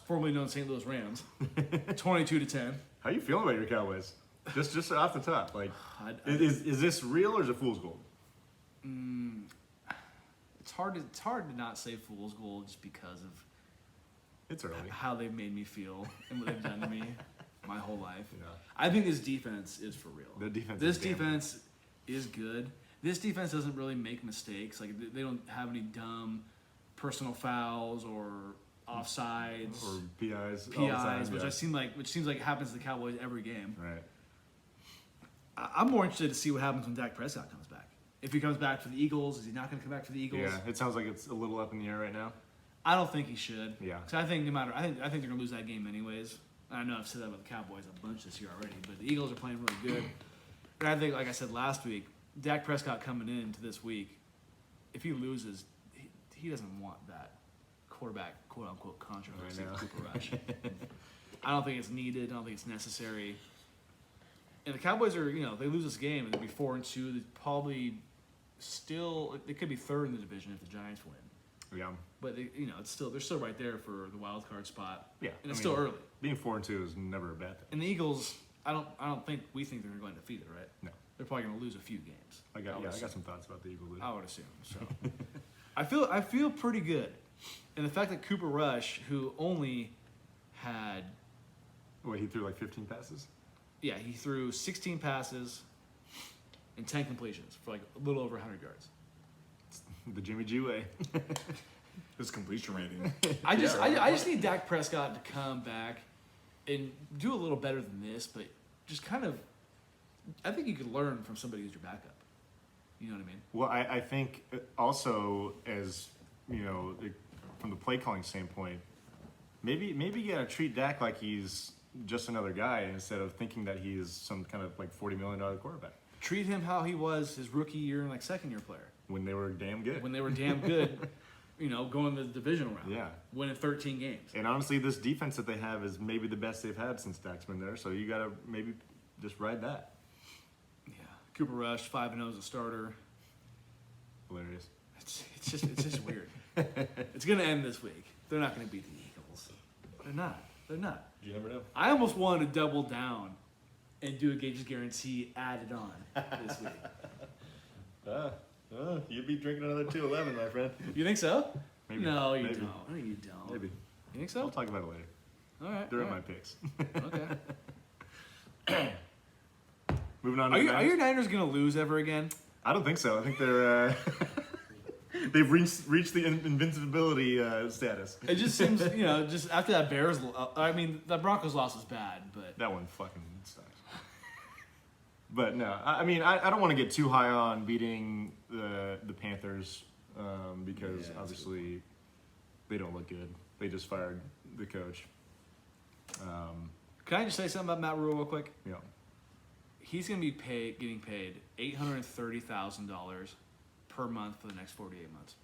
A: formerly known St. Louis Rams, 22-10.
B: How you feeling about your Cowboys? Just off the top, like,
A: I-
B: is this real or is it fool's gold?
A: It's hard to not say fool's gold just because of
B: It's early.
A: how they've made me feel and what they've done to me my whole life.
B: Yeah.
A: I think this defense is for real.
B: The defense
A: This
B: is damn
A: defense is good. This defense doesn't really make mistakes. Like they don't have any dumb personal fouls or offsides,
B: Or PIs. all the time,
A: PIs, which
B: yeah.
A: seems like happens to the Cowboys every game.
B: Right.
A: I'm more interested to see what happens when Dak Prescott comes back. If he comes back for the Eagles, is he not going to come back for the Eagles?
B: Yeah, it sounds like it's a little up in the air right now.
A: I don't think he should.
B: Yeah.
A: So I think no matter, I think they're going to lose that game anyways. I know I've said that about the Cowboys a bunch this year already, but the Eagles are playing really good. And I think, like I said last week, Dak Prescott coming into this week, if he loses, he doesn't want that quarterback, quote unquote, controversy
B: I know.
A: with Cooper Rush. I don't think it's needed. I don't think it's necessary. And the Cowboys are, they lose this game and they'll be 4-2. They probably they could be third in the division if the Giants win.
B: Yeah.
A: But it's still they're still right there for the wild card spot.
B: Yeah.
A: And it's still early.
B: Being 4-2 is never a bad thing.
A: And the Eagles, I don't think we think they're going to defeat it, right?
B: No.
A: They're probably going to lose a few games.
B: I got some thoughts about the Eagles.
A: I would assume. So I feel pretty good. And the fact that Cooper Rush, who only had
B: Wait, he threw like 15 passes?
A: he threw 16 passes and 10 completions for like a little over 100 yards.
B: The Jimmy G way.
C: His completion rating.
A: I just need Dak Prescott to come back and do a little better than this, but just kind of I think you could learn from somebody who's your backup. You know what I mean?
B: Well, I think also as from the play calling standpoint, maybe you gotta treat Dak like he's just another guy instead of thinking that he is some kind of like $40 million quarterback.
A: Treat him how he was his rookie year and like second year player.
B: When they were damn good.
A: When they were damn good, going to the divisional round.
B: Yeah.
A: Winning 13 games.
B: And honestly, this defense that they have is maybe the best they've had since Dak's been there. So you gotta maybe just ride that.
A: Yeah. Cooper Rush, 5-0 as a starter.
B: Hilarious.
A: It's just weird. It's gonna end this week. They're not gonna beat the Eagles. They're not.
B: You never know.
A: I almost wanted to double down and do a Gage's guarantee added on this week.
B: You'd be drinking another 211, my friend.
A: You think so?
B: Maybe.
A: No, you
B: Maybe.
A: don't. No, you don't.
B: Maybe.
A: You think
B: We'll
A: so?
B: talk about it later.
A: All right.
B: They're
A: all
B: in my
A: right.
B: picks.
A: Okay.
B: Moving on to
A: Are
B: the
A: your
B: Niners.
A: Niners gonna lose ever again?
B: I don't think so. I think they're they've reached the invincibility status.
A: It just seems, just after that Bears. The Broncos loss was bad, but
B: That one fucking sucks. But no, I don't want to get too high on beating the Panthers because
A: Yeah,
B: obviously they don't look good. They just fired the coach.
A: can I just say something about Matt Rule real quick?
B: You know,
A: He's gonna be getting paid $830,000 per month for the next 48 months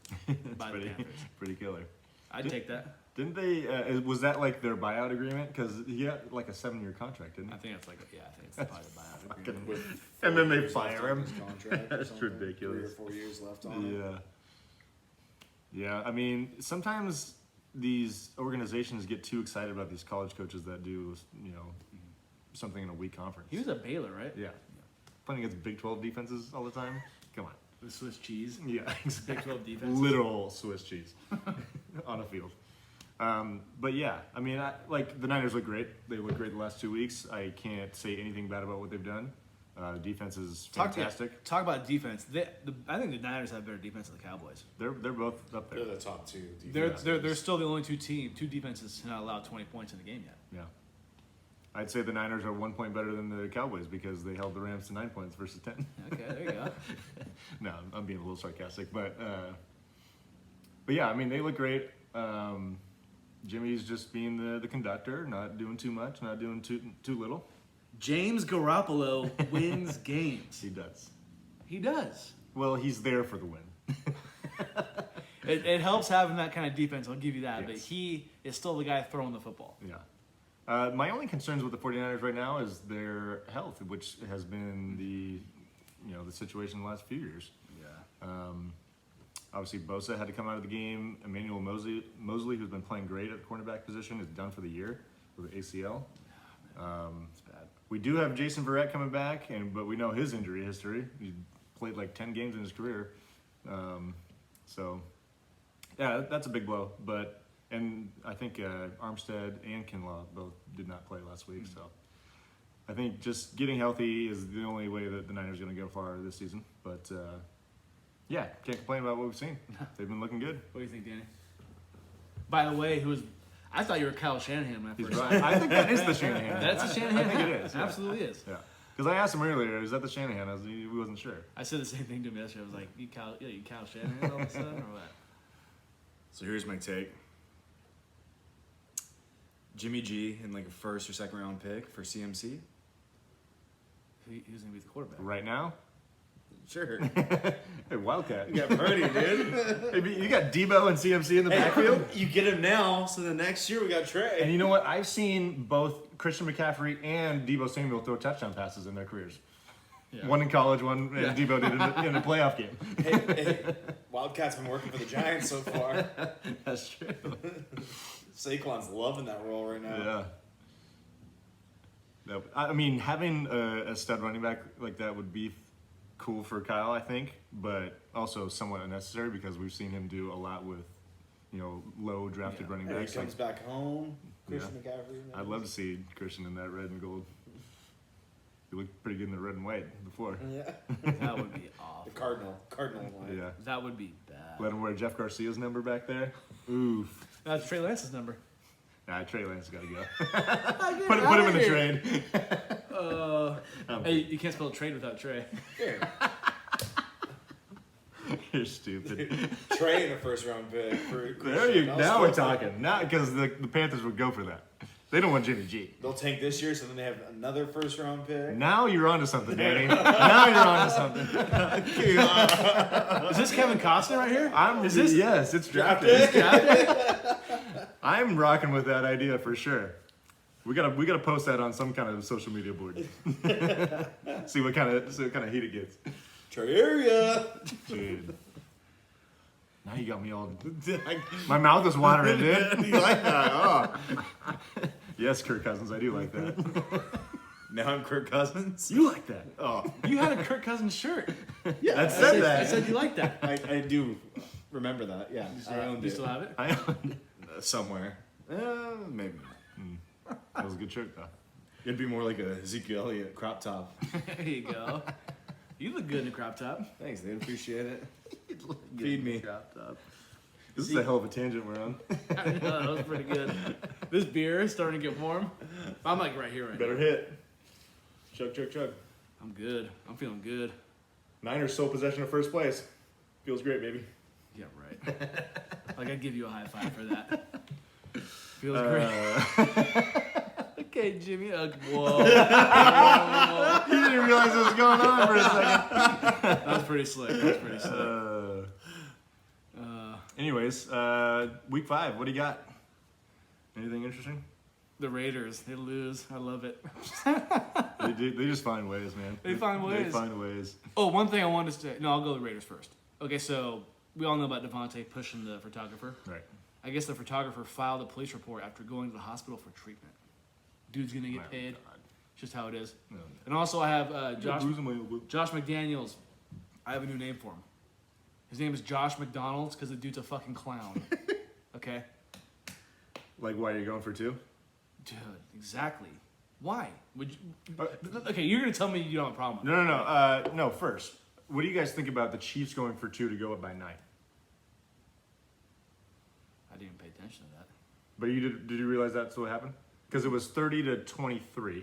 A: by the Panthers.
B: pretty killer.
A: I'd take that.
B: Didn't they? Was that like their buyout agreement? Because he got like a 7-year contract, didn't
A: I
B: he?
A: think it's probably the buyout agreement.
C: With
B: And then
C: 4
B: they
C: years
B: fire
C: left on
B: him.
C: his contract or
B: That's
C: something.
B: ridiculous.
C: 3 or 4 years left on it.
B: Yeah. I mean, sometimes these organizations get too excited about these college coaches that do, something in a weak conference.
A: He was at Baylor, right?
B: Yeah. Playing against Big 12 defenses all the time. Come on.
A: The Swiss cheese.
B: Yeah,
A: Big 12 defense.
B: Literal Swiss cheese on a field. But yeah, the Niners look great. They look great the last 2 weeks. I can't say anything bad about what they've done. Defense is fantastic.
A: Talk about defense. I think the Niners have better defense than the Cowboys.
B: They're both up there.
C: They're the top 2
A: They're
C: defenses.
A: still the only two defenses to not allow 20 points in the game yet.
B: Yeah. I'd say the Niners are 1 point better than the Cowboys because they held the Rams to 9 points versus 10.
A: Okay, there you go.
B: No, I'm being a little sarcastic, but yeah, they look great. Jimmy's just being the conductor, not doing too much, not doing too little.
A: James Garoppolo wins games.
B: He does.
A: He does.
B: Well, he's there for the win.
A: It helps having that kind of defense, I'll give you that, but
B: Yes.
A: he is still the guy throwing the football.
B: Yeah. My only concerns with the 49ers right now is their health, which has been the situation the last few years.
A: Yeah.
B: Obviously, Bosa had to come out of the game. Emmanuel Mosley, who's been playing great at the cornerback position, is done for the year with the ACL.
A: It's bad.
B: We do have Jason Verrett coming back, but we know his injury history. He played like 10 games in his career. So, yeah, that's a big blow. And I think Armstead and Kinlaw both did not play last week. So I think just getting healthy is the only way that the Niners are going to go far this season. But yeah, can't complain about what we've seen. They've been looking good.
A: What do you think, Danny? By the way, I thought you were Kyle Shanahan when I
B: He's
A: first
B: right. I think that is the Shanahan.
A: That's the Shanahan.
B: I think it is. Yeah.
A: Absolutely is.
B: Yeah. Because I asked him earlier, is that the Shanahan? He wasn't sure.
A: I said the same thing to him yesterday. I was like, you Kyle Shanahan all of a sudden, or what?
C: So here's my take. Jimmy G in like a 1st or 2nd round pick for CMC.
A: Who's going to be the quarterback?
B: Right now?
C: Sure.
B: Hey, Wildcat.
C: You got Purdy, dude.
B: Maybe you got Debo and CMC in the backfield.
C: You get him now, so the next year we got Trey.
B: And you know what? I've seen both Christian McCaffrey and Debo Samuel throw touchdown passes in their careers.
A: Yeah.
B: One in college, one and Debo did in a playoff game.
C: Hey, Wildcat's been working for the Giants so far.
B: That's true.
C: Saquon's loving that role right now.
B: Yeah. No, having a stud running back like that would be cool for Kyle, I think, but also somewhat unnecessary because we've seen him do a lot with, low drafted running
C: And he
B: backs.
C: comes back home. Christian McCaffrey.
B: I'd love to see Christian in that red and gold. He looked pretty good in the red and white before.
C: Yeah.
A: That would be awful.
C: The Cardinal line.
B: Yeah.
A: That would be bad.
B: Let him wear Jeff Garcia's number back there. Oof.
A: That's Trey Lance's number.
B: Nah, Trey Lance got to go.
A: Get
B: put
A: outta
B: him in the
A: here.
B: trade.
A: Hey, you can't spell trade without Trey.
B: You're stupid.
C: Trade a first round pick for
B: There you. Now we're talking. Not because the Panthers would go for that. They don't want Jimmy G.
C: They'll tank this year, so then they have another first round pick.
B: Now you're onto something, Danny. Now you're onto something.
A: Is this Kevin Costner right here? Is this?
B: Yes, it's drafted.
A: Is this drafted?
B: I'm rocking with that idea for sure. We gotta post that on some kind of social media board. see what kind of heat it gets.
C: Trey area.
B: Dude. Now you got me all. My mouth is watering, dude.
C: You like that? Oh.
B: Yes, Kirk Cousins, I do like that.
C: Now I'm Kirk Cousins.
B: You like that?
C: Oh,
A: You had a Kirk Cousins shirt.
C: yeah.
B: I said that.
A: I said you liked that.
C: I do remember that. Yeah, I owned
A: You
C: it
A: still have it?
B: I owned it.
C: Somewhere. Maybe.
B: That was a good shirt, though.
C: It'd be more like a Ezekiel Elliott crop top.
A: There you go. You look good in a crop top.
C: Thanks, they'd appreciate it. Feed me.
B: This is a hell of a tangent we're on.
A: I know, that was pretty good. This beer is starting to get warm. I'm like right here right
B: Better
A: now.
B: hit. Chug, chug, chug.
A: I'm good. I'm feeling good.
B: Niners sole possession of first place. Feels great, baby.
A: Yeah, right. Like I'd give you a high five for that. Feels great. Okay, Jimmy. Whoa.
B: You didn't realize what was going on for a second.
A: That was pretty slick.
B: Anyways, week 5. What do you got? Anything interesting?
A: The Raiders, they lose. I love it.
B: They just find ways, man.
A: They find ways.
B: They find ways.
A: Oh, one thing I wanted to say. No, I'll go with the Raiders first. Okay, so we all know about Devontae pushing the photographer.
B: Right.
A: I guess the photographer filed a police report after going to the hospital for treatment. Dude's gonna get paid.
B: God.
A: Just how it is.
B: No.
A: And also I have Josh
B: Bruising
A: Josh McDaniels. I have a new name for him. His name is Josh McDonald's because the dude's a fucking clown. Okay?
B: Like, why are you going for 2?
A: Dude, exactly. Why? Would you? Okay, you're gonna tell me you don't have a problem with it.
B: No. No, first. What do you guys think about the Chiefs going for 2 to go up by 9?
A: I didn't pay attention to that.
B: But did you realize that's what happened? Because it was 30-23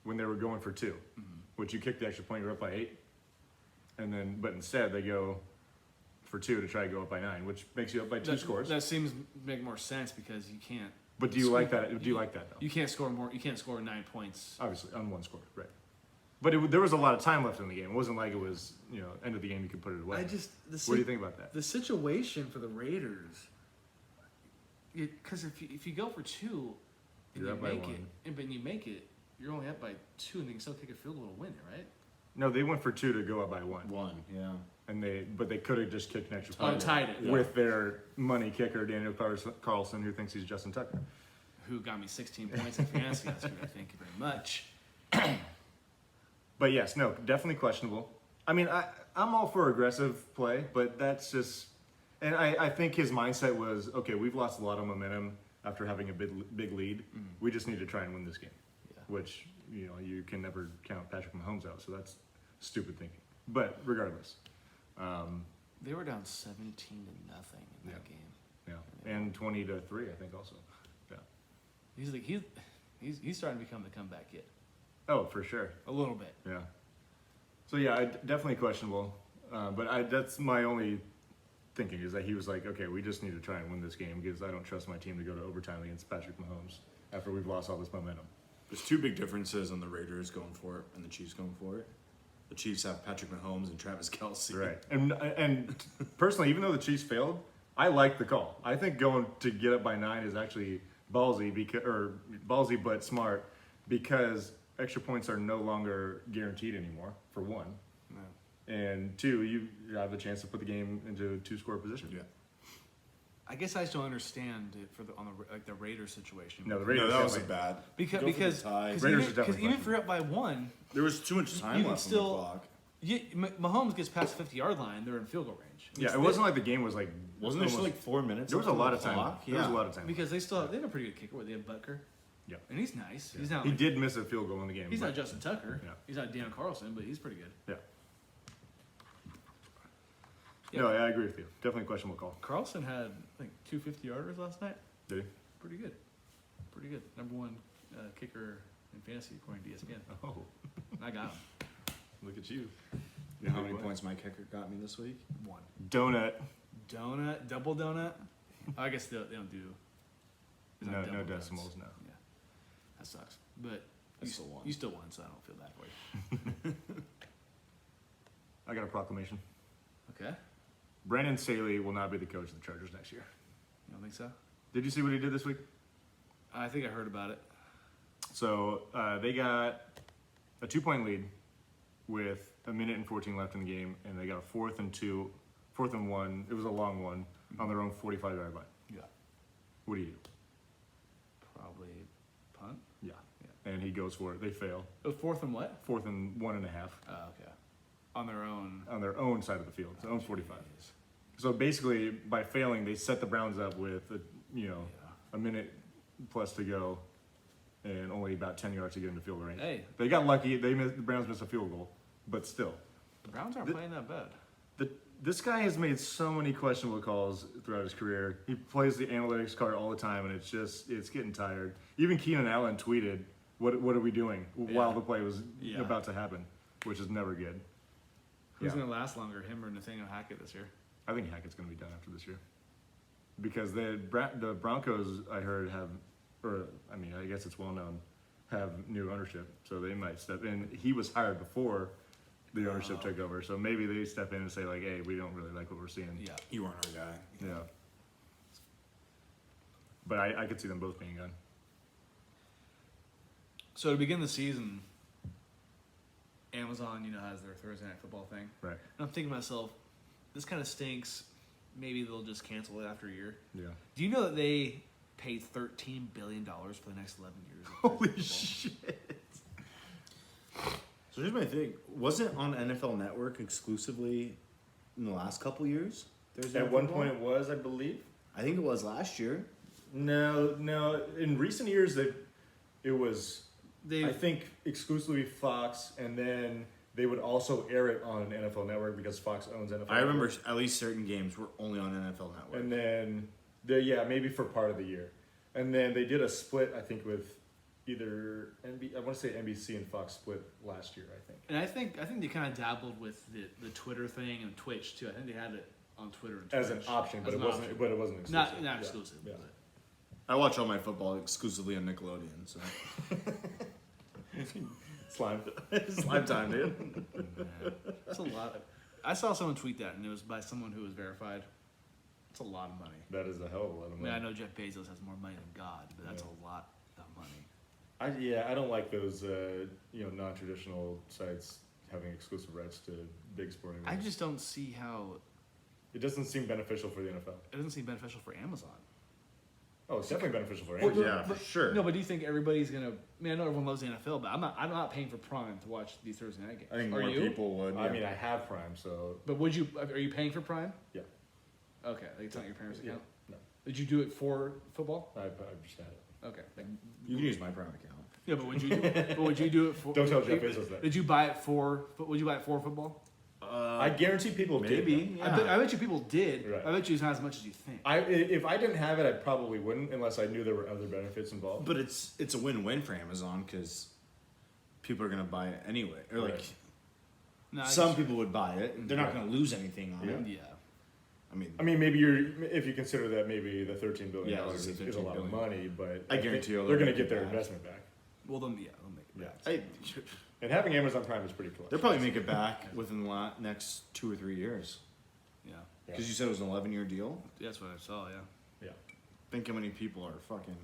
B: when they were going for 2, which you kicked the extra point, you're up by 8, but instead they go for 2 to try to go up by 9, which makes you up by 2 scores.
A: That seems to make more sense because you can't.
B: But do you like that? Do you like that though?
A: You can't score more. You can't score 9 points.
B: Obviously, on 1 score, right? But there was a lot of time left in the game. It wasn't like it was end of the game you could put it away. What do you think about that?
A: The situation for the Raiders, because if you go for 2 and
B: You're
A: you
B: up by
A: make
B: 1.
A: it, and you make it, you're only up by 2, and they can still kick a field goal to win it, right?
B: No, they went for 2 to go up by 1.
C: Yeah.
B: But they could have just kicked an extra
A: Oh,
B: point
A: tied it.
B: with their money kicker Daniel Carlson, who thinks he's Justin Tucker.
A: Who got me 16 points in fantasy yesterday? Thank you very much.
B: But yes, no, definitely questionable. I mean, I'm all for aggressive play, but that's just, and I think his mindset was, okay, we've lost a lot of momentum after having a big lead. We just need to try and win this game, which you can never count Patrick Mahomes out, so that's stupid thinking. But regardless,
A: They were down 17-0 in that game.
B: yeah, and 20-3, I think also. Yeah.
A: He's starting to become the comeback kid
B: Oh, for sure.
A: a little bit.
B: Yeah. So yeah, definitely questionable. But that's my only thinking is that he was like, okay, we just need to try and win this game because I don't trust my team to go to overtime against Patrick Mahomes after we've lost all this momentum.
C: There's 2 big differences on the Raiders going for it and the Chiefs going for it. The Chiefs have Patrick Mahomes and Travis Kelce.
B: Right. And personally, even though the Chiefs failed, I like the call. I think going to get up by 9 is actually ballsy but smart because extra points are no longer guaranteed anymore, for 1.
A: No.
B: And 2, you have a chance to put the game into a 2-score position.
C: Yeah.
A: I guess I just don't understand it for the Raiders situation.
B: No, the
C: No,
B: Raiders
C: that was
B: definitely-
C: bad.
A: because
C: Go for the
A: because
C: tie.
A: because
B: Raiders
A: even,
B: are definitely
A: because even if you're up by 1,
C: There was too much time
A: you can
C: left
A: still-
C: on the clock.
A: Mahomes gets past the 50-yard line, they're in field goal range.
B: Yeah, it wasn't like the game was like.
C: Wasn't there still
B: almost-
C: like 4 minutes?
B: There was a
C: left on
B: lot
C: the
B: of time.
C: clock?
B: There was a lot of time.
A: Because they have a pretty good kicker. Where they have Butker.
B: Yeah.
A: And he's nice. He's not.
B: He
A: Like,
B: did miss a field goal in the game.
A: He's
B: but-
A: not Justin Tucker.
B: Yeah.
A: He's not Dan Carlson, but he's pretty good.
B: Yeah.
A: Yeah.
B: No, I agree with you. Definitely a questionable call.
A: Carlson had I think 2 50-yarders last night.
B: Did he?
A: Pretty good. pretty good. Number one kicker in fantasy according to ESPN.
B: Oh,
A: I got him.
B: look at you.
C: You know how many points my kicker got me this week?
A: 1.
B: Donut.
A: Donut, double donut. I guess they don't do. there's not
B: No
A: double donuts.
B: decimals, no.
A: Yeah, that sucks. But
C: I
A: you
C: still won.
A: You still won, so I don't feel bad for you.
B: I got a proclamation.
A: Okay,
B: Brandon Staley will not be the coach of the Chargers next year.
A: you don't think so?
B: Did you see what he did this week?
A: I think I heard about it.
B: So they got a 2-point lead with 1:14 left in the game, and they got a 4th and 1. It was a long one on their own 45-yard line.
A: Yeah,
B: What do you do?
A: probably punt.
B: Yeah.
A: Yeah.
B: And he goes for it. They fail.
A: Oh, 4th and what?
B: 4th and 1.5
A: Oh, okay. On their own.
B: on their own side of the field, their own 45. So basically, by failing, they set the Browns up with
A: Yeah.
B: a minute plus to go, and only about 10 yards to get into field range.
A: Hey,
B: They got lucky. The Browns missed a field goal, but still.
A: the Browns aren't
B: The-
A: playing that bad.
B: This guy has made so many questionable calls throughout his career. He plays the analytics card all the time, and it's getting tired. Even Keenan Allen tweeted, "What are we doing?" while the play was
A: Yeah.
B: about to happen, which is never good.
A: Who's
B: Yeah.
A: going to last longer, him or Nathaniel Hackett this year?
B: I think Hackett's going to be done after this year, because the Broncos, I heard, I guess it's well known, have new ownership, so they might step in. He was hired before the ownership took over, so maybe they step in and say like, "Hey, we don't really like what we're seeing."
A: Yeah.
C: You weren't our guy.
B: Yeah. But I could see them both being gone.
A: So to begin the season, Amazon, has their Thursday Night Football thing.
B: Right.
A: And I'm thinking to myself, this kind of stinks. Maybe they'll just cancel it after a year.
B: Yeah.
A: Do you know that they paid $13 billion for the next 11 years? of
B: Holy
A: Thursday Night Football?
B: shit.
C: So here's my thing. Was it on NFL Network exclusively in the last couple years? Thursday
B: At
C: Night
B: one
C: Football?
B: point it was, I believe.
C: I think it was last year.
B: No. In recent years, it was,
A: They
B: I think, exclusively Fox, and then they would also air it on NFL Network because Fox owns NFL
C: I remember
B: Network.
C: at least certain games were only on NFL Network.
B: And then, maybe for part of the year. And then they did a split, I think, with either I want to say NBC and Fox split last year, I think.
A: And I think they kind of dabbled with the Twitter thing and Twitch too. I think they had it on Twitter and Twitch
B: As an option, but
A: As
B: it
A: an
B: wasn't.
A: option.
B: But it wasn't exclusive.
A: Not
B: Yeah.
A: exclusive.
B: Yeah.
A: Was it?
C: I watch all my football exclusively on Nickelodeon. So
B: Slime time, dude.
A: That's a lot. I saw someone tweet that, and it was by someone who was verified. It's a lot of money.
B: That is a hell of a lot of
A: I
B: money.
A: mean, I know Jeff Bezos has more money than God, but that's a lot of money.
B: I don't like those non-traditional sites having exclusive rights to big sporting
A: I
B: events.
A: just don't see how
B: It doesn't seem beneficial for the NFL.
A: it doesn't seem beneficial for Amazon.
B: Oh, it's definitely beneficial for
A: Well,
B: Amazon.
C: yeah, for sure.
A: No, but do you think everybody's gonna? I mean, I know everyone loves the NFL, but I'm not paying for Prime to watch these Thursday night games.
C: I think
A: Are
C: more
A: you?
C: people would.
B: I
C: yeah.
B: mean, I have Prime, so
A: But are you paying for Prime?
B: yeah.
A: Okay, like it's not your parents'
B: Yeah.
A: account.
B: No,
A: Did you do it for football?
B: I just had it.
A: Okay.
C: You can use my Prime account.
A: Yeah, but would you do it for?
B: Don't tell Jeff Bezos that.
A: Did you buy it for? Would you buy it for football?
B: I guarantee people
C: Maybe.
B: did.
C: Yeah.
A: I bet you people did.
B: Right.
A: I bet you it's not as much as you think.
B: If I didn't have it, I probably wouldn't unless I knew there were other benefits involved.
C: But it's a win-win for Amazon because people are gonna buy it anyway. Or like
B: Right.
A: No, I
C: some
A: guess-
C: people would buy it. They're not
B: Yeah.
C: gonna lose anything on it.
A: Yeah.
C: I mean,
B: maybe if you consider that maybe the $13 billion
C: Yeah,
B: is
C: it's
B: a
C: $13
B: lot of
C: billion.
B: money, but
C: I
B: think
C: guarantee you'll
B: they're going to
C: make
B: get
C: it
B: their
C: back.
B: investment back.
A: Well, they'll make it.
B: Yeah.
A: back.
B: And having Amazon Prime is pretty cool.
C: they'll probably make it back within the next 2 or 3 years.
A: Yeah.
C: Because you said it was an 11-year deal.
A: That's what I saw. Yeah.
B: Yeah.
C: Think how many people are fucking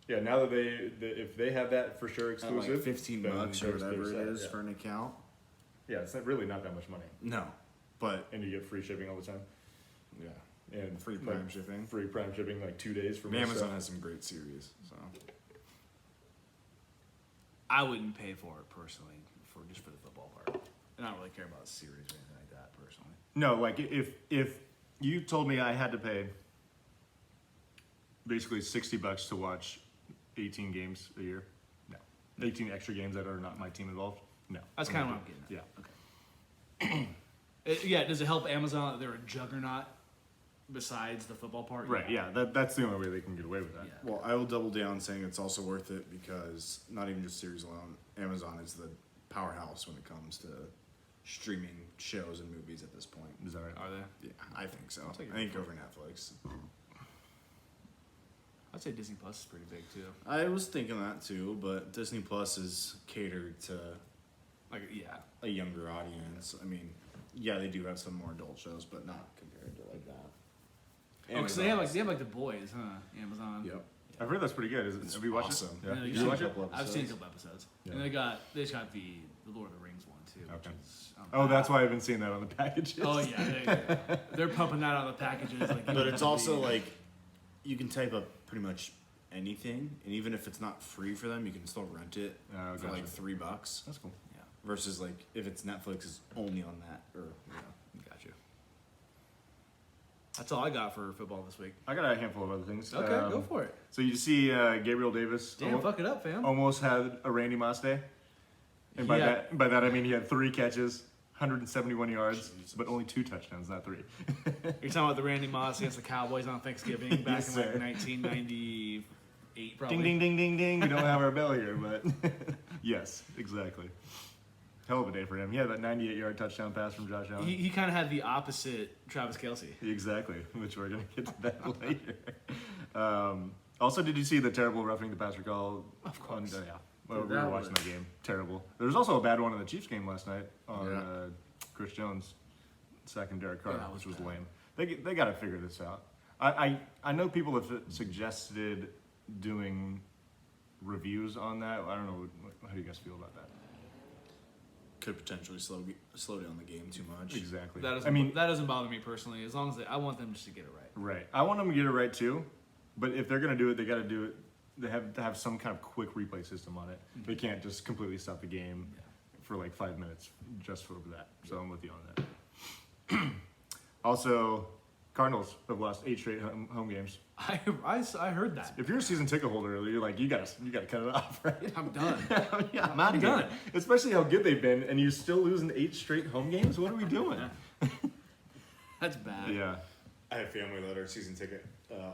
B: Yeah, now that if they have that for sure
C: at
B: exclusive,
C: like 15
B: then
C: bucks or whatever it
B: there's
C: is
B: that,
C: for an account.
B: yeah, it's really not that much money,
C: No, but
B: and you get free shipping all the time,
C: yeah,
B: and
C: free
B: like,
C: Prime shipping.
B: free Prime shipping like 2 days for most
C: Amazon
B: stuff.
C: has some great series. So
A: I wouldn't pay for it personally just for the football part. And I don't really care about the series or anything like that personally.
B: No, like if you told me I had to pay basically $60 to watch 18 games a year, no, 18 extra games that are not my team involved, no.
A: That's kind of what I'm getting at.
B: Yeah.
A: Okay. Yeah. Does it help Amazon that they're a juggernaut besides the football part.
B: Right. Yeah. That's the only way they can get away with that.
A: Yeah.
C: Well, I will double down saying it's also worth it because not even just series alone, Amazon is the powerhouse when it comes to streaming shows and movies at this point.
B: Is that right?
A: Are they?
C: Yeah, I think so.
A: take
C: I
A: your
C: think over Netflix.
A: I'd say Disney Plus is pretty big too.
C: I was thinking that too, but Disney Plus is catered to
A: Like, yeah.
C: a younger audience. I mean, yeah, they do have some more adult shows, but not compared to like that.
A: Oh, because they have like The Boys, huh? Amazon.
C: Yep.
B: I've heard that's pretty good. Have you watched
C: awesome.
B: it? Yeah.
A: Yeah,
B: Did
A: you
B: you watch
A: seen
B: it?
C: a couple
A: I've seen a
C: episodes.
A: couple episodes.
B: Yeah.
A: And they just got the Lord of the Rings one too. Which
B: Okay.
A: is,
B: Oh, that's why I've been seeing that on the packages.
A: Oh yeah, they're pumping that on the packages. Like,
C: But it's also like you can type up pretty much anything, and even if it's not free for them, you can still rent it
B: Oh,
C: for
B: gotcha.
C: like $3.
B: That's cool.
A: yeah,
C: Versus like if it's Netflix is only on that, or
A: got you. That's all I got for football this week.
B: I got a handful of other things.
A: Okay, go for it.
B: So you see, Gabriel Davis
A: Damn, fuck it up, fam.
B: almost had a Randy Moss day, and by
A: Yeah.
B: that I mean he had 3 catches, 171 yards, but only 2 touchdowns, not 3.
A: You're talking about the Randy Moss against the Cowboys on Thanksgiving back
B: Yes,
A: in like
B: sir.
A: 1998, probably.
B: Ding ding ding ding ding. We don't have our bell here, but yes, exactly. Hell of a day for him. He had that 98-yard touchdown pass from Josh Allen.
A: He kind of had the opposite Travis Kelce.
B: Exactly, which we're gonna get to that later. Also, did you see the terrible roughing the passer call?
A: Of course.
B: Yeah. Well,
A: Dude,
B: we were
A: that
B: watching
A: was-
B: that game. Terrible. There was also a bad one in the Chiefs game last night on
C: Yeah.
B: Chris Jones sacking Derek Carr,
A: Yeah, that was
B: which was
A: bad.
B: lame. They got to figure this out. I know people have suggested doing reviews on that. I don't know. How do you guys feel about that?
C: could potentially slow down the game too much.
B: Exactly.
A: That doesn't bother me personally. As long as I want them just to get it right.
B: Right. I want them to get it right too, but if they're gonna do it, they got to do it. They have to have some kind of quick replay system on it. They can't just completely stop the game for like 5 minutes just for that. So I'm with you on that. Also, Cardinals have lost 8 straight home games.
A: I heard that.
B: If you're a season ticket holder, you're like, you gotta cut it off, right?
A: I'm done.
B: Yeah, I'm out of
A: done.
B: here. Especially how good they've been, and you're still losing 8 straight home games. What are we doing?
A: That's bad.
B: Yeah.
C: I have family that are season ticket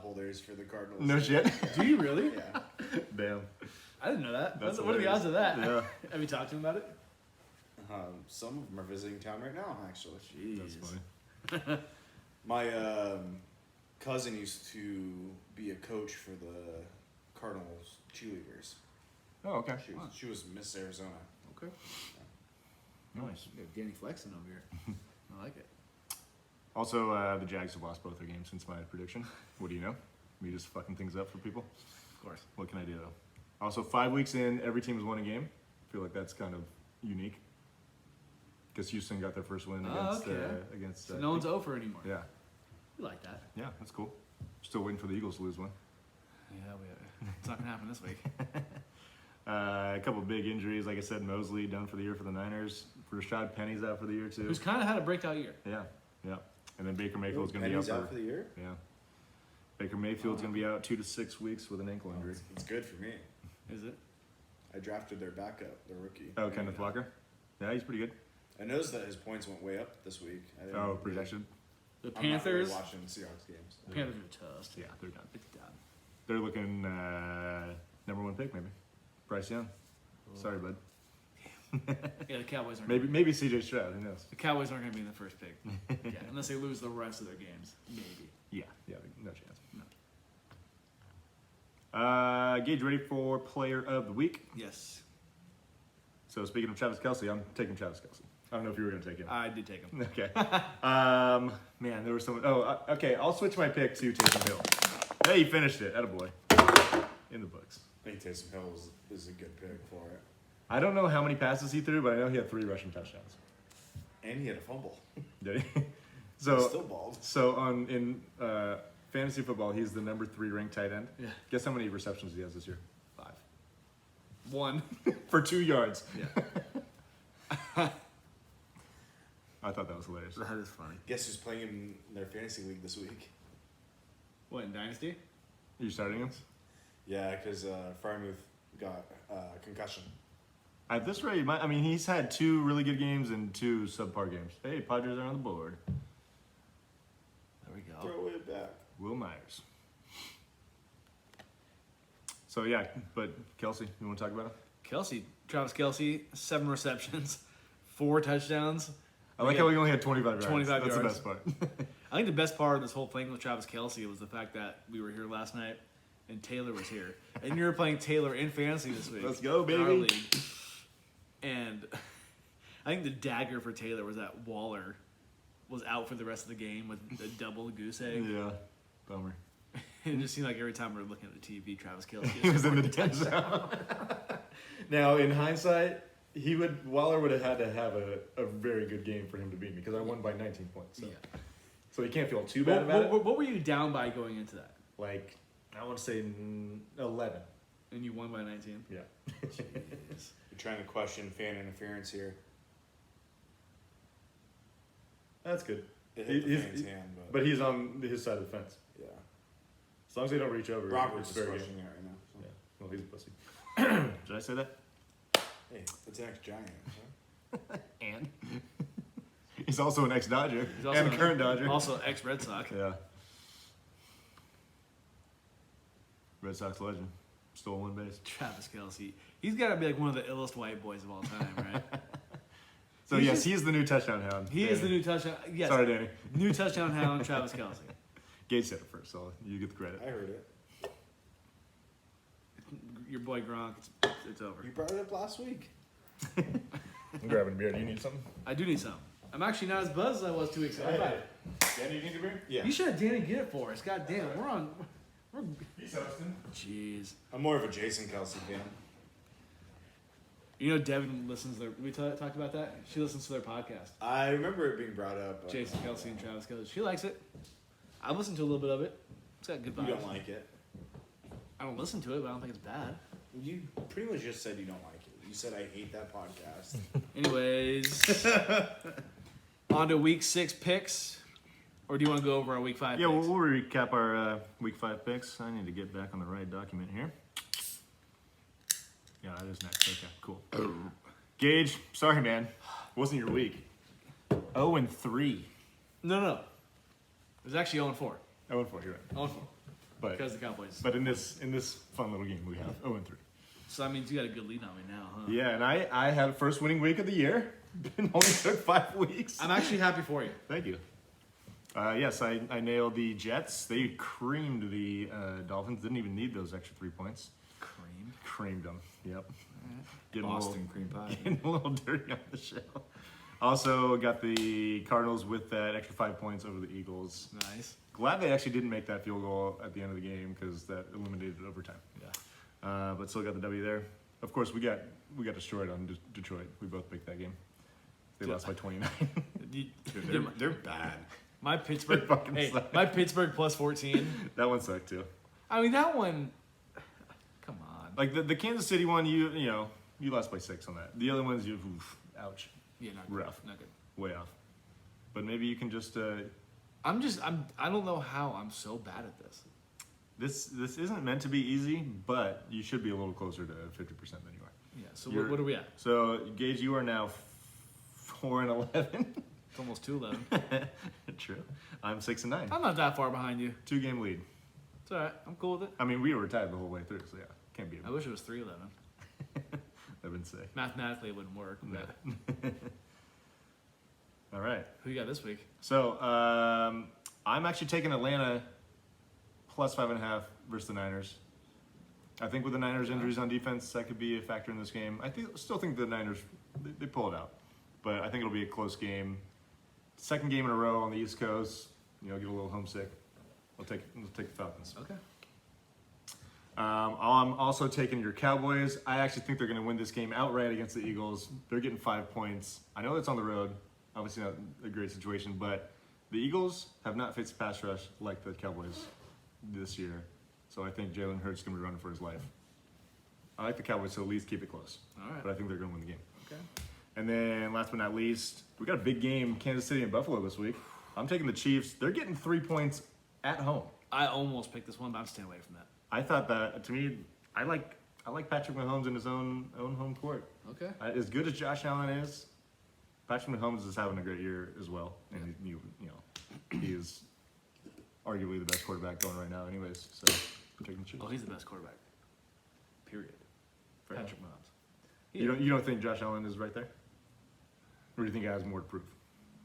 C: holders for the Cardinals.
B: No shit.
A: Do you really?
C: Yeah.
B: Damn.
A: I didn't know that.
B: That's
A: What are the odds of that?
B: Yeah.
A: Have you talked to him about it?
C: Some of them are visiting town right now, actually.
B: That's funny.
C: My cousin used to be a coach for the Cardinals cheerleaders.
B: Oh, okay.
C: She was Miss Arizona.
A: Okay.
B: Nice.
A: We have Danny flexing over here. I like it.
B: Also, the Jags have lost both their games since my prediction. What do you know? Me just fucking things up for people.
A: Of course.
B: What can I do though? Also, 5 weeks in, every team's won a game. I feel like that's kind of unique. Because Houston got their first win against.
A: So no one's over anymore.
B: Yeah,
A: We like that.
B: yeah, that's cool. Still waiting for the Eagles to lose one.
A: Yeah, it's not gonna happen this week.
B: A couple of big injuries, like I said, Mosley done for the year for the Niners. Rashad Penny's out for the year too.
A: Who's kind of had a breakout year.
B: Yeah, yeah. And then Baker Mayfield's going to be
C: Penny's
B: out
C: out for the year.
B: Yeah. Baker Mayfield's going to be out 2 to 6 weeks with an ankle injury.
C: It's good for me.
A: Is it?
C: I drafted their backup, the rookie.
B: Oh, Kenneth Walker. Yeah, he's pretty good.
C: I noticed that his points went way up this week. I didn't
B: Oh, projection.
A: The
C: I'm not really
A: Panthers.
C: watching Seahawks games.
A: The Panthers are toast.
B: Yeah, they're done.
A: It's done.
B: They're looking number 1 pick maybe. Bryce Young. Sorry, bud.
A: Yeah, the Cowboys aren't.
B: Maybe CJ Stroud. Who knows?
A: The Cowboys aren't gonna be in the first pick. Yeah, unless they lose the rest of their games. Maybe.
B: Yeah, no chance.
A: No.
B: Gage, ready for Player of the Week?
A: Yes,
B: So speaking of Travis Kelce, I'm taking Travis Kelce. I don't know if you were going to take him.
A: I did take him.
B: Okay. Man, there was someone. Oh, okay. I'll switch my pick to Taysom Hill. Hey, you finished it. Attaboy. In the books.
C: I think Taysom Hill is a good pick for it.
B: I don't know how many passes he threw, but I know he had 3 rushing touchdowns.
C: And he had a fumble.
B: Did he?
C: He's
B: So,
C: still bald.
B: in fantasy football, he's the number 3 ranked tight end.
A: Yeah.
B: Guess how many receptions he has this year? 5.
A: 1.
B: For 2 yards.
A: Yeah.
B: I thought that was hilarious.
A: That is funny.
C: Guess who's playing in their fantasy league this week?
A: What, in Dynasty?
B: Are you starting him?
C: Yeah, because Frymouth got concussion.
B: At this rate, I mean, he's had 2 really good games and 2 subpar games. Hey, Padres are on the board.
A: There we go.
C: throw it back.
B: Will Myers. So, yeah, but Kelsey, you want to talk about him?
A: Travis Kelce, 7 receptions, 4 touchdowns.
B: I like how we only had 25 yards.
A: 25
B: That's
A: yards.
B: the best part.
A: I think the best part of this whole thing with Travis Kelce was the fact that we were here last night and Taylor was here. And you were playing Taylor in fantasy this week.
B: Let's go,
A: in our
B: baby.
A: league. And I think the dagger for Taylor was that Waller was out for the rest of the game with a double goose egg.
B: Yeah, bummer.
A: It just seemed like every time we were looking at the TV, Travis Kelce
B: He was in the 10 zone. Now, in hindsight, Waller would have had to have a very good game for him to beat me because I won by 19 points. So,
A: Yeah.
B: so you can't feel too bad about it.
A: What were you down by going into that?
B: Like, I want to say 11.
A: And you won by 19?
B: Yeah.
C: You're trying to question fan interference here.
B: That's good.
C: It hit the
B: He's-
C: fan's hand,
B: But he's on his side of the fence.
C: yeah.
B: As long as they don't reach over,
C: Robert's
B: it's
C: is
B: fair game.
C: questioning it right now. So.
B: Yeah. Well, he's a pussy. Did I say that?
C: Hey, that's an ex-Giant. Huh?
B: And? He's also an ex-Dodger.
A: He's also
B: and a current Dodger.
A: Also ex-Red Sox.
B: Yeah. Red Sox legend. Stole one base.
A: Travis Kelce. He's got to be like one of the illest white boys of all time, right?
B: So,
A: He's
B: yes,
A: just-
B: he is the new touchdown hound.
A: He is the new touchdown. Yes.
B: Sorry, Danny.
A: New touchdown hound, Travis Kelce.
B: Gage said it first, so you get the credit.
C: I heard it.
A: Your boy Gronk, it's over.
C: You brought it up last week.
B: I'm grabbing a beer. Do you need something?
A: I do need some. I'm actually not as buzzed as I was 2 weeks ago.
B: Danny, you need a beer?
C: Yeah.
A: You should have Danny get it for us. God damn, we're
B: He's hosting.
A: jeez.
C: I'm more of a Jason Kelsey fan.
A: You know Devin listens to their, we talked about that? She listens to their podcast.
C: I remember it being brought up. But
A: Jason Kelce and Travis Kelce. She likes it. I've listened to a little bit of it. It's got good vibes.
C: You don't like it.
A: I don't listen to it, but I don't think it's bad.
C: You pretty much just said you don't like it. You said I hate that podcast.
A: Anyways, on to week 6 picks. Or do you want to go over our week 5
B: Yeah,
A: picks?
B: we'll recap our week 5 picks. I need to get back on the right document here. Yeah, that is next. Okay, cool. Gage, sorry, man. Wasn't your week. 0-3.
A: No. It was actually 0-4.
B: 0-4, you're right.
A: 0-4.
B: But
A: Because of the Cowboys.
B: in this fun little game we have 0-3.
A: So that means you got a good lead on me now, huh?
B: Yeah, and I had first winning week of the year. It only took 5 weeks.
A: I'm actually happy for you.
B: Thank you. Yes, I nailed the Jets. They creamed the Dolphins. Didn't even need those extra 3 points.
A: Cream.
B: Creamed them. Yep.
C: Boston cream pie.
B: Getting a little dirty on the show. Also got the Cardinals with that extra 5 points over the Eagles.
A: Nice.
B: Glad they actually didn't make that field goal at the end of the game because that eliminated overtime.
A: Yeah.
B: But still got the W there. Of course, we got destroyed on Detroit. We both picked that game. They lost by 29.
A: You-
C: Dude, they're bad.
A: my Pittsburgh.
B: They fucking
A: Hey,
B: suck.
A: my Pittsburgh plus 14.
B: That one sucked too.
A: I mean, that one. Come on.
B: Like the Kansas City one, you lost by 6 on that. The other ones, ouch,
A: Yeah, not good.
B: rough,
A: Not good.
B: way off. But maybe you can just.
A: I don't know how I'm so bad at this.
B: This isn't meant to be easy, but you should be a little closer to 50% than you are.
A: Yeah. So
B: You're-
A: what are we at?
B: So Gage, you are now 4-11.
A: It's almost 2-11.
B: True. I'm 6-9.
A: I'm not that far behind you.
B: 2-game lead.
A: It's all right. I'm cool with it.
B: I mean, we were tied the whole way through, so yeah, can't be.
A: I wish it was 3-11.
B: I've been sick.
A: Mathematically, it wouldn't work. But
B: All right.
A: who you got this week?
B: So I'm actually taking Atlanta plus 5.5 versus the Niners. I think with the Niners' injuries on defense, that could be a factor in this game. Still think the Niners they pull it out, but I think it'll be a close game. Second game in a row on the East Coast. Get a little homesick. We'll take the Falcons.
A: Okay.
B: I'm also taking your Cowboys. I actually think they're going to win this game outright against the Eagles. They're getting 5 points. I know that's on the road. Obviously not a great situation, but the Eagles have not faced pass rush like the Cowboys this year. So I think Jalen Hurts is going to be running for his life. I like the Cowboys to at least keep it close.
A: All right.
B: But I think they're going to win the game.
A: Okay.
B: And then last but not least, we got a big game, Kansas City and Buffalo this week. I'm taking the Chiefs. They're getting 3 points at home.
A: I almost picked this one, but I'm staying away from that.
B: I thought that, to me, I like Patrick Mahomes in his own home court.
A: Okay.
B: As good as Josh Allen is, Patrick Mahomes is having a great year as well, and he is arguably the best quarterback going right now, anyways. So I'm taking the Chiefs.
A: Oh, he's the best quarterback. Period. Patrick Mahomes.
B: You don't think Josh Allen is right there? Or do you think he has more to prove?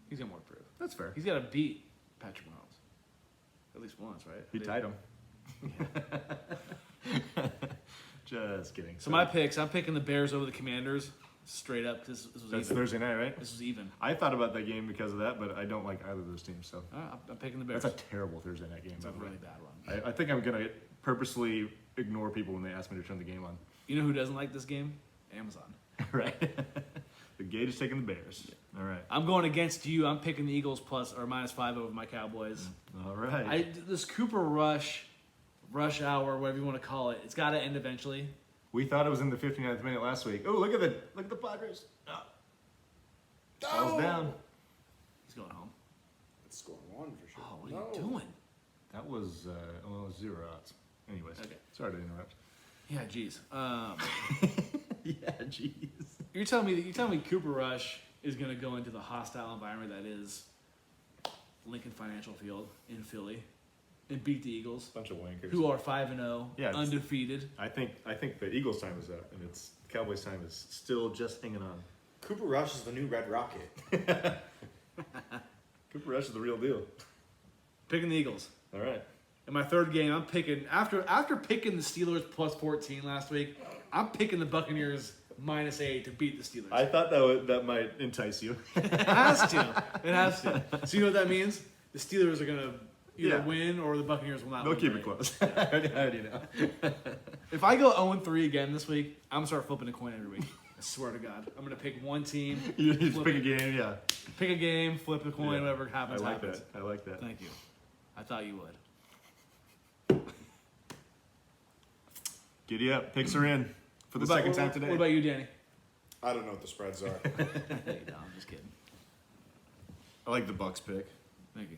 A: He's got more to prove.
B: That's fair.
A: He's got to beat Patrick Mahomes. At least once, right?
B: He tied him. Just kidding.
A: So my picks, I'm picking the Bears over the Commanders, straight up, because this was
B: That's
A: even.
B: Thursday night, right?
A: This was even.
B: I thought about that game because of that, but I don't like either of those teams. So
A: I'm picking the Bears.
B: that's a terrible Thursday night game.
A: It's
B: By
A: a
B: the way.
A: really bad one.
B: I think I'm gonna purposely ignore people when they ask me to turn the game on.
A: You know who doesn't like this game? Amazon.
B: Right. The Gage is taking the Bears. All right.
A: I'm going against you. I'm picking the Eagles plus or -5 over my Cowboys.
B: All right.
A: This Cooper rush hour, whatever you want to call it, it's got to end eventually.
B: We thought it was in the 59th minute last week. Oh, look at the Padres. Oh. Falls down.
A: He's going home.
C: It's scoring 1 for sure.
A: Oh, what are you doing?
B: That was 0 odds. Anyways,
A: Okay.
B: sorry to interrupt.
A: Yeah, geez.
B: Yeah, jeez.
A: You're telling me Cooper Rush is going to go into the hostile environment that is Lincoln Financial Field in Philly and beat the Eagles,
B: Bunch of wankers.
A: who are 5-0,
B: Yeah,
A: undefeated.
B: I think the Eagles' time is up, and it's Cowboys' time is still just hanging on.
C: Cooper Rush is the new Red Rocket.
B: Cooper Rush is the real deal.
A: Picking the Eagles.
B: All right.
A: In my third game, I'm picking after picking the Steelers plus 14 last week. I'm picking the Buccaneers -8 to beat the Steelers.
B: I thought that might entice you.
A: It has to. It has to. So you know what that means? The Steelers are gonna either
B: Yeah.
A: win or the Buccaneers will not.
B: They'll
A: win
B: keep
A: the
B: it
A: game.
B: close. I already know.
A: If I go 0-3 again this week, I'm gonna start flipping a coin every week. I swear to God, I'm gonna pick one team.
B: You just
A: flip
B: pick a
A: it.
B: game, yeah.
A: Pick a game, flip a coin,
B: Yeah.
A: whatever happens,
B: I like
A: happens.
B: that. I like that.
A: Thank you. I thought you would.
B: Giddy up. Picks are in for the
A: What about-
B: second time
A: what-
B: today.
A: What about you, Danny?
C: I don't know what the spreads are.
A: No, I'm just kidding.
C: I like the Bucks pick
A: Thank you.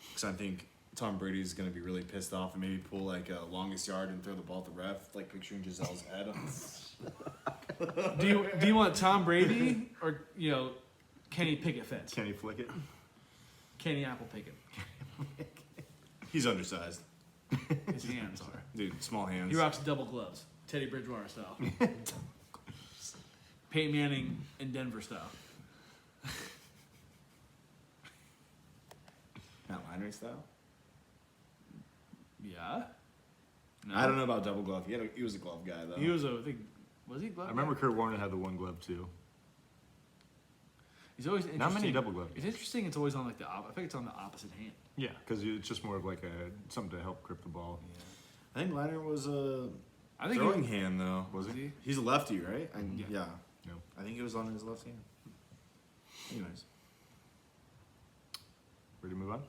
C: because I think Tom Brady's going to be really pissed off and maybe pull like a longest yard and throw the ball at the ref, like picturing Giselle's head.
A: Do you want Tom Brady or Kenny Pickett Fence?
B: Can he flick it?
A: Kenny Apple Pickett.
C: He's undersized.
A: His hands are.
C: Dude, small hands.
A: He rocks double gloves, Teddy Bridgewater style. Peyton Manning in Denver style.
C: Matt Leinart style?
A: Yeah. No.
C: I don't know about double glove. He was a glove guy, though.
A: He was was he glove?
B: I remember Kurt Warner had the one glove too.
A: He's always interesting.
B: Not many double gloves.
A: It's interesting. It's always on like I think it's on the opposite hand.
B: Yeah, because it's just more of like something to help grip the ball.
C: I think Leinart was a
A: I think
C: throwing hand, though.
B: Was he?
C: He's a lefty, right? And
A: Yeah.
C: yeah.
B: No.
C: I think it was on his left hand. Anyways.
B: Ready to move on?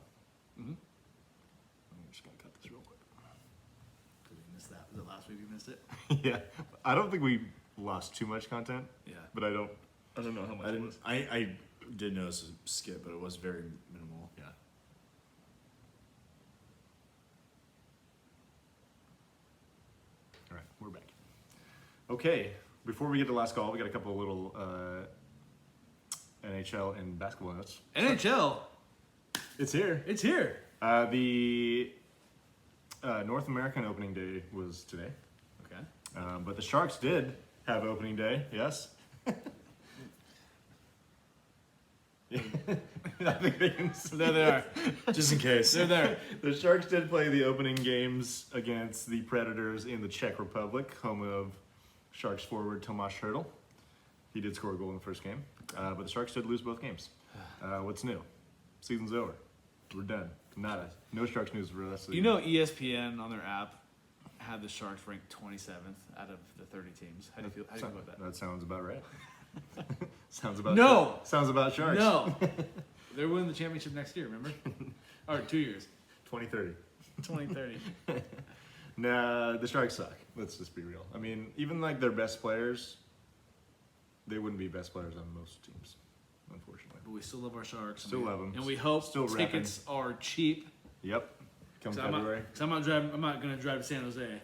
A: Mm-hmm. I'm just gonna cut this real quick. Because we missed that. Was it last week we missed it?
B: Yeah. I don't think we lost too much content,
A: Yeah.
B: but I don't know how much
C: I
B: it
C: didn't.
B: was.
C: I did notice a skip, but it was very minimal.
B: Yeah. All right, we're back. Okay, before we get to last call, we got a couple of little NHL and basketball notes.
A: NHL.
B: It's here.
A: It's here.
B: The North American opening day was today,
A: Okay.
B: but the Sharks did have opening day. Yes. I think they can.
A: There they are.
C: Just in case.
A: They're there.
B: The Sharks did play the opening games against the Predators in the Czech Republic, home of Sharks forward Tomáš Hertl. He did score a goal in the first game, but the Sharks did lose both games. What's new? Season's over. We're done. Nada. No Sharks news for the rest of the
A: You
B: year.
A: know, ESPN on their app had the Sharks ranked 27th out of the 30 teams. How do you feel? How do you feel about that?
B: That sounds about right. Sounds about
A: No!
B: Sounds about Sharks.
A: No, they're winning the championship next year. Remember? Or 2 years.
B: 2030.
A: 2030.
B: Nah, the Sharks suck. Let's just be real. I mean, even like their best players, they wouldn't be best players on most teams, unfortunately.
A: But we still love our Sharks.
B: Still love 'em.
A: And we hope
B: Still
A: tickets are cheap.
B: Yep. Come
A: 'Cause I'm
B: February.
A: not going to drive to San Jose.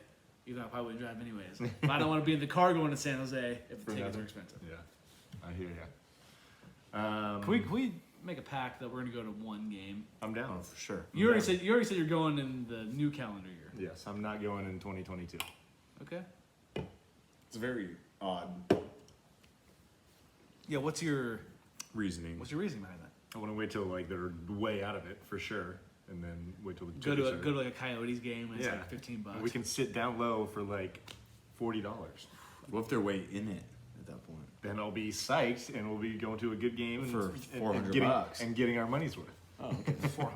A: Even though I probably wouldn't drive anyways. But I don't want to be in the car going to San Jose if the
B: For
A: tickets
B: nothing.
A: are expensive.
B: Yeah, I hear ya.
A: Can we make a pact that we're gonna go to one game.
B: I'm down.
C: Oh, for sure.
A: You already said you're going in the new calendar year.
B: Yes, I'm not going in 2022.
A: Okay.
C: It's very odd
A: Yeah. What's your
C: reasoning.
A: reasoning behind that?
B: I want to wait till like they're way out of it for sure, and then wait till the
A: Go
B: chickens
A: to
B: are-
A: go to like a Coyotes game and it's
B: Yeah.
A: like $15.
B: We can sit down low for like $40.
C: What if they're way in it at that point?
B: Then I'll be psyched, and we'll be going to a good game and,
C: For
B: and
C: $400
B: getting,
C: bucks.
B: and getting our money's worth.
C: Oh, okay.
A: $400.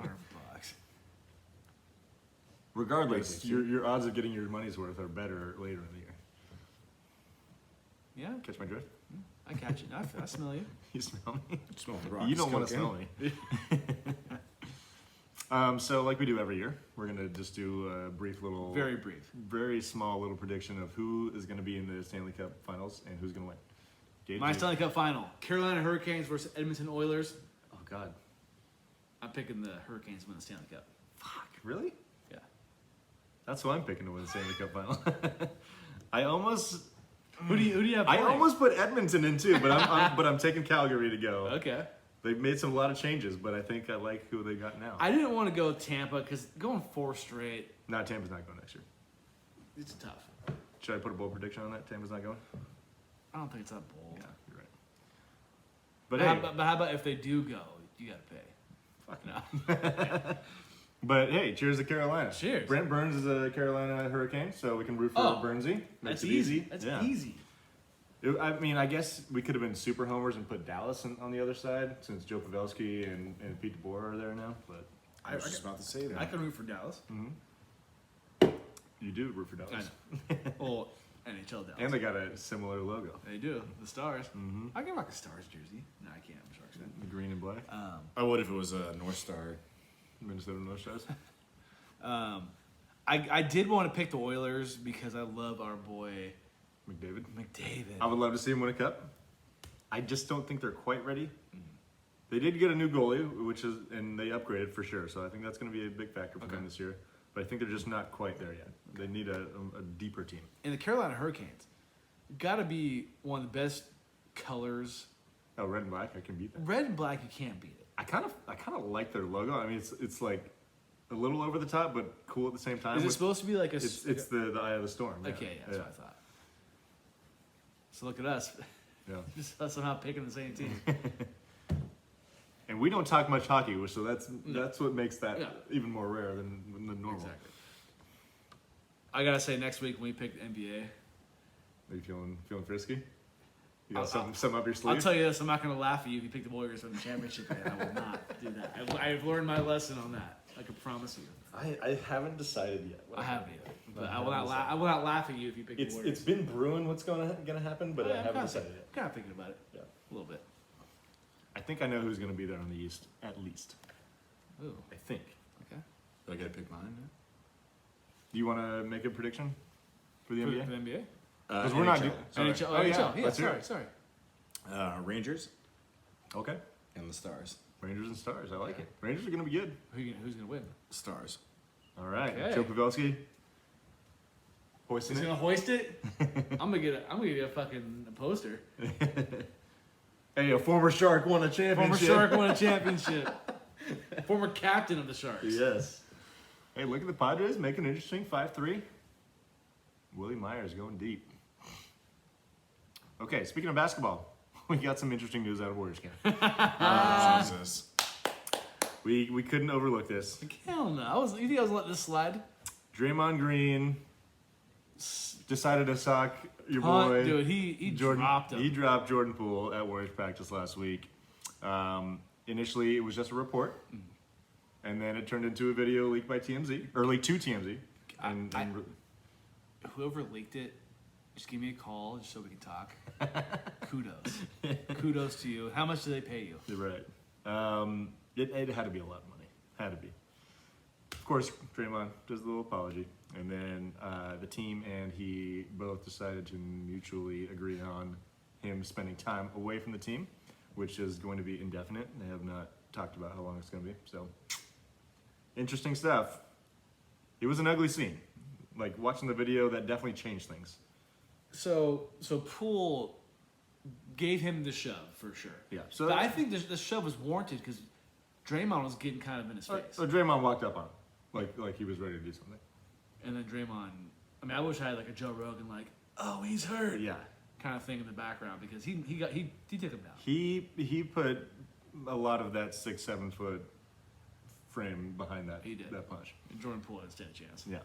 B: Regardless, your odds of getting your money's worth are better later in the year.
A: Yeah,
B: Catch my drift?
A: I catch it. I smell you.
B: You smell me?
C: Smell the rocks
B: You don't want to
C: cooking.
B: smell me. So like we do every year, we're gonna just do a brief little,
A: Very brief.
B: very small little prediction of who is gonna be in the Stanley Cup Finals and who's gonna win. Gage,
A: My Stanley Cup final: Carolina Hurricanes versus Edmonton Oilers.
B: Oh God,
A: I'm picking the Hurricanes to win the Stanley Cup.
B: fuck, really?
A: Yeah.
B: That's who I'm picking to win the Stanley Cup Final. I almost,
A: Who do you have?
B: I
A: playing?
B: almost put Edmonton in too, but I'm taking Calgary to go.
A: Okay.
B: They've made a lot of changes, but I think I like who they got now.
A: I didn't want to go Tampa because going 4 straight,
B: No, Tampa's not going next year.
A: it's tough.
B: Should I put a bold prediction on that? Tampa's not going?
A: I don't think it's that bold.
B: Yeah, you're right. But
A: But how about if they do go, you got to pay.
B: fuck
A: No.
B: But hey, cheers to Carolina.
A: Cheers.
B: Brent Burns is a Carolina Hurricane, so we can root for
A: Oh,
B: Burnsy. Makes
A: That's
B: it
A: easy. That's
B: Yeah.
A: easy.
B: I mean, I guess we could have been super homers and put Dallas on the other side, since Joe Pavelski and Pete DeBoer are there now. But
C: I was just about to say that.
A: I can root for Dallas.
B: you do root for Dallas,
A: Well, NHL Dallas.
B: and they got a similar logo,
A: They do. The Stars. I can rock a Stars jersey. No, I can't. I'm Sharks fan.
B: the green and black.
C: I would if it was a North Star.
B: Minnesota North Stars.
A: I did want to pick the Oilers because I love our boy
B: McDavid.
A: McDavid.
B: I would love to see him win a cup. I just don't think they're quite ready. They did get a new goalie, and they upgraded for sure. So I think that's going to be a big factor for them this year. But I think they're just not quite there yet. They need a deeper team.
A: And the Carolina Hurricanes got to be one of the best colors.
B: Oh, red and black, I can beat that.
A: Red and black, you can't beat it.
B: I kind of like their logo. I mean, it's like a little over the top, but cool at the same time.
A: Is it supposed to be like a?
B: It's the eye of the storm. Yeah.
A: Okay, yeah, that's what I thought. So look at us,
B: Yeah.
A: just somehow picking the same team.
B: And we don't talk much hockey, so that's what makes that
A: Yeah.
B: even more rare than normal.
A: Exactly. I gotta say, next week when we pick the NBA,
B: Are you feeling frisky? You got
A: I'll-
B: some up your sleeve?
A: I'll tell you this: I'm not gonna laugh at you if you pick the Warriors from the championship game. I will not do that. I've learned my lesson on that. I can promise you.
B: I haven't decided yet.
A: I haven't either, but I will not. I will not laugh at you if you pick the Warriors.
B: It's been brewing what's gonna happen, but I
A: I'm
B: haven't decided yet.
A: kind of thinking about it.
B: Yeah.
A: A little bit.
B: I think I know who's gonna be there on the East, at least.
A: Ooh.
B: I think.
A: Okay.
C: Do I gotta pick mine?
B: Do you want to make a prediction for the
A: For
B: NBA?
A: the NBA.
B: Because we're not
C: NHL.
B: doing.
A: NHL.
B: Oh, yeah.
A: NHL. Yeah.
B: Let's hear
A: Sorry.
B: it.
A: Sorry.
C: Rangers
B: Okay.
C: and the Stars.
B: Rangers and Stars. I like it. Rangers are gonna be good.
A: Who's gonna win?
C: Stars.
B: All right.
A: Okay.
B: Joe Pavelski. Hoisting
A: He's
B: it.
A: gonna hoist it. I'm gonna get a fucking poster.
B: Hey, a former Shark won a championship.
A: Former Shark won a championship. Former captain of the Sharks.
B: Yes. Hey, look at the Padres making it interesting. 5-3. Willie Myers going deep. Okay, speaking of basketball, we got some interesting news out of Warriors camp.
C: Jesus.
B: We couldn't overlook this.
A: Hell no. You think I was letting this slide?
B: Draymond Green decided to sock your
A: Huh?
B: boy.
A: Dude, he
B: Jordan,
A: dropped him.
B: He dropped Jordan Poole at Warriors practice last week. Initially, it was just a report, and then it turned into a video leaked by TMZ, or leaked to TMZ. And
A: Whoever leaked it, just give me a call just so we can talk. Kudos to you. How much do they pay you?
B: you're right. It had to be a lot of money. Had to be. Of course, Draymond does a little apology, and then the team and he both decided to mutually agree on him spending time away from the team, which is going to be indefinite. They have not talked about how long it's going to be. So, interesting stuff. It was an ugly scene. Like watching the video, that definitely changed things.
A: So Poole gave him the shove for sure.
B: Yeah. So
A: But I think the shove was warranted because Draymond was getting kind of in his face.
B: So Draymond walked up on him like he was ready to do something.
A: And then Draymond, I mean, I wish I had like a Joe Rogan like, oh, he's hurt,
B: Yeah.
A: kind of thing in the background because he took him down.
B: He put a lot of that 6-7 foot frame behind that
A: He did.
B: that punch.
A: And Jordan Poole had a stand a chance.
B: Yeah.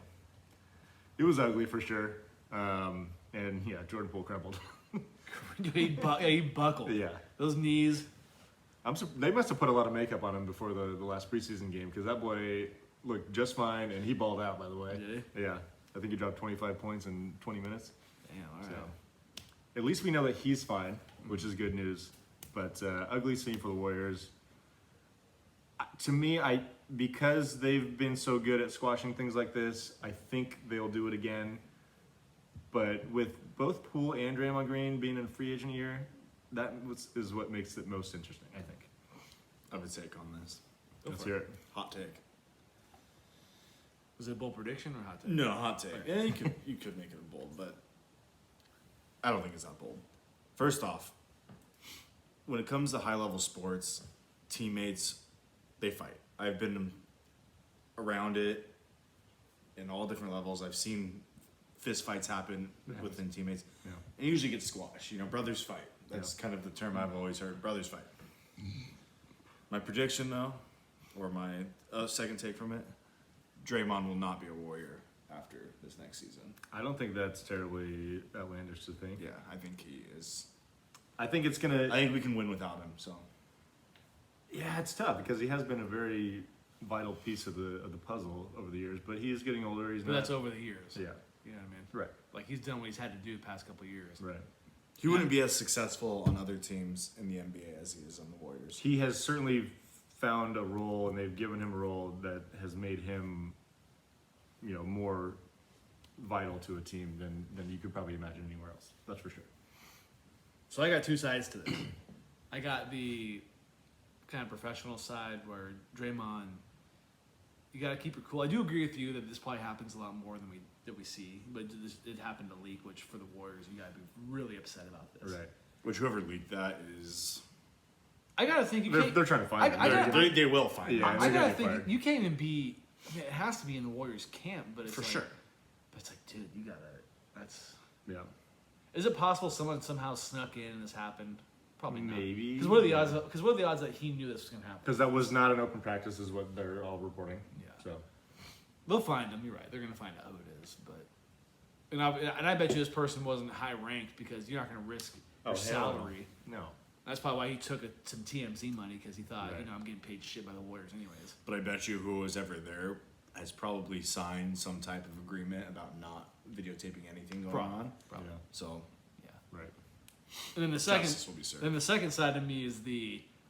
B: It was ugly for sure. And yeah, Jordan Poole crumpled.
A: he buckled.
B: Yeah.
A: Those knees.
B: They must have put a lot of makeup on him before the last preseason game because that boy looked just fine and he balled out, by the way.
A: Did
B: Yeah. I think he dropped 25 points in 20 minutes.
A: Damn, all right.
B: So at least we know that he's fine, which is good news. But ugly scene for the Warriors. To me, because they've been so good at squashing things like this, I think they'll do it again. But with both Poole and Draymond Green being in free agent year, is what makes it most interesting, I think.
C: I would take on this.
B: Let's hear it.
C: Hot take.
A: Was it a bold prediction or hot take?
C: No, hot take. Yeah, you could make it a bold, but I don't think it's that bold. First off, when it comes to high level sports, teammates, they fight. I've been around it in all different levels. I've seen fist fights happen within teammates.
B: Yeah.
C: And usually get squashed. You know, brothers fight. That's kind of the term I've always heard. Brothers fight. My prediction, though, or my second take from it, Draymond will not be a Warrior after this next season.
B: I don't think that's terribly outlandish to think.
C: Yeah, I think he is.
B: I think it's gonna.
C: I think we can win without him. So
B: Yeah, it's tough because he has been a very vital piece of the puzzle over the years. But he is getting older. He's
A: But
B: not.
A: that's over the years.
B: Yeah.
A: You know what I mean?
B: Right.
A: Like he's done what he's had to do the past couple of years.
B: Right.
C: he wouldn't be as successful on other teams in the NBA as he is on the Warriors.
B: He has certainly found a role, and they've given him a role that has made him, more vital to a team than you could probably imagine anywhere else. That's for sure.
A: So I got two sides to this. I got the kind of professional side where Draymond, you got to keep it cool. I do agree with you that this probably happens a lot more than we see, but it happened to leak, which for the Warriors, you got to be really upset about this.
B: Right.
C: Which whoever leaked that is,
A: I got to think
B: They're trying to find him.
C: they will find
B: Yeah.
C: him.
A: I
B: they're
A: got to
B: gonna
A: think
B: fire.
A: you can't even be. I mean, it has to be in the Warriors camp, but it's
C: For
A: like,
C: sure.
A: But it's like, dude, you gotta. That's.
B: Yeah.
A: Is it possible someone somehow snuck in and this happened? Probably not.
B: Maybe.
A: Because what are the odds? Because what are the odds that he knew this was gonna happen?
B: Because that was not an open practice, is what they're all reporting.
A: Yeah.
B: So.
A: They'll find him. You're right. They're gonna find out who it is. But and I bet you this person wasn't high ranked because you're not gonna risk your salary.
B: No.
A: That's probably why he took some TMZ money because he thought,
B: Right.
A: I'm getting paid shit by the Warriors anyways.
C: But I bet you who was ever there has probably signed some type of agreement about not videotaping anything going on.
A: Probably.
B: Yeah.
C: So
A: Yeah.
B: Right.
A: And then the
C: justice will be served.
A: Then the second side of me is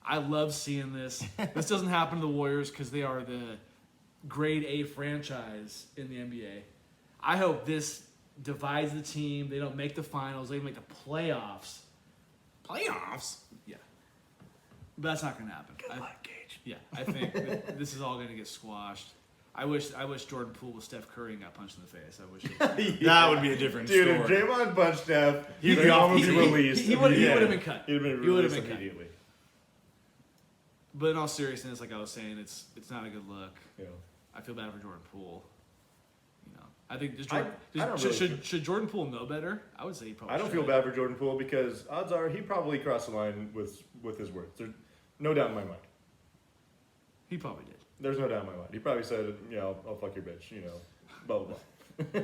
A: I love seeing this. This doesn't happen to the Warriors because they are the grade A franchise in the NBA. I hope this divides the team. They don't make the finals. They make the playoffs.
C: Playoffs?
A: Yeah. But that's not going to happen.
B: Good luck, Gage.
A: Yeah, I think this is all going to get squashed. I wish Jordan Poole was Steph Curry and got punched in the face. I wish
C: That would be a different
B: Dude,
C: story.
B: if Draymond punched Steph,
C: He'd be
B: Draymond
C: off-
B: would be
C: he-
B: released.
A: he would
B: immediately.
A: have been cut.
B: He'd have been
A: He would have
B: released
A: been cut.
B: immediately.
A: But in all seriousness, like I was saying, it's not a good look.
B: Yeah.
A: I feel bad for Jordan Poole. I think
B: I don't really
A: should Jordan Poole know better? I would say he probably.
B: I don't
A: should.
B: feel bad for Jordan Poole because odds are he probably crossed the line with his words. There's no doubt in my mind.
A: He probably did.
B: There's no doubt in my mind. He probably said, I'll fuck your bitch, blah, blah, blah.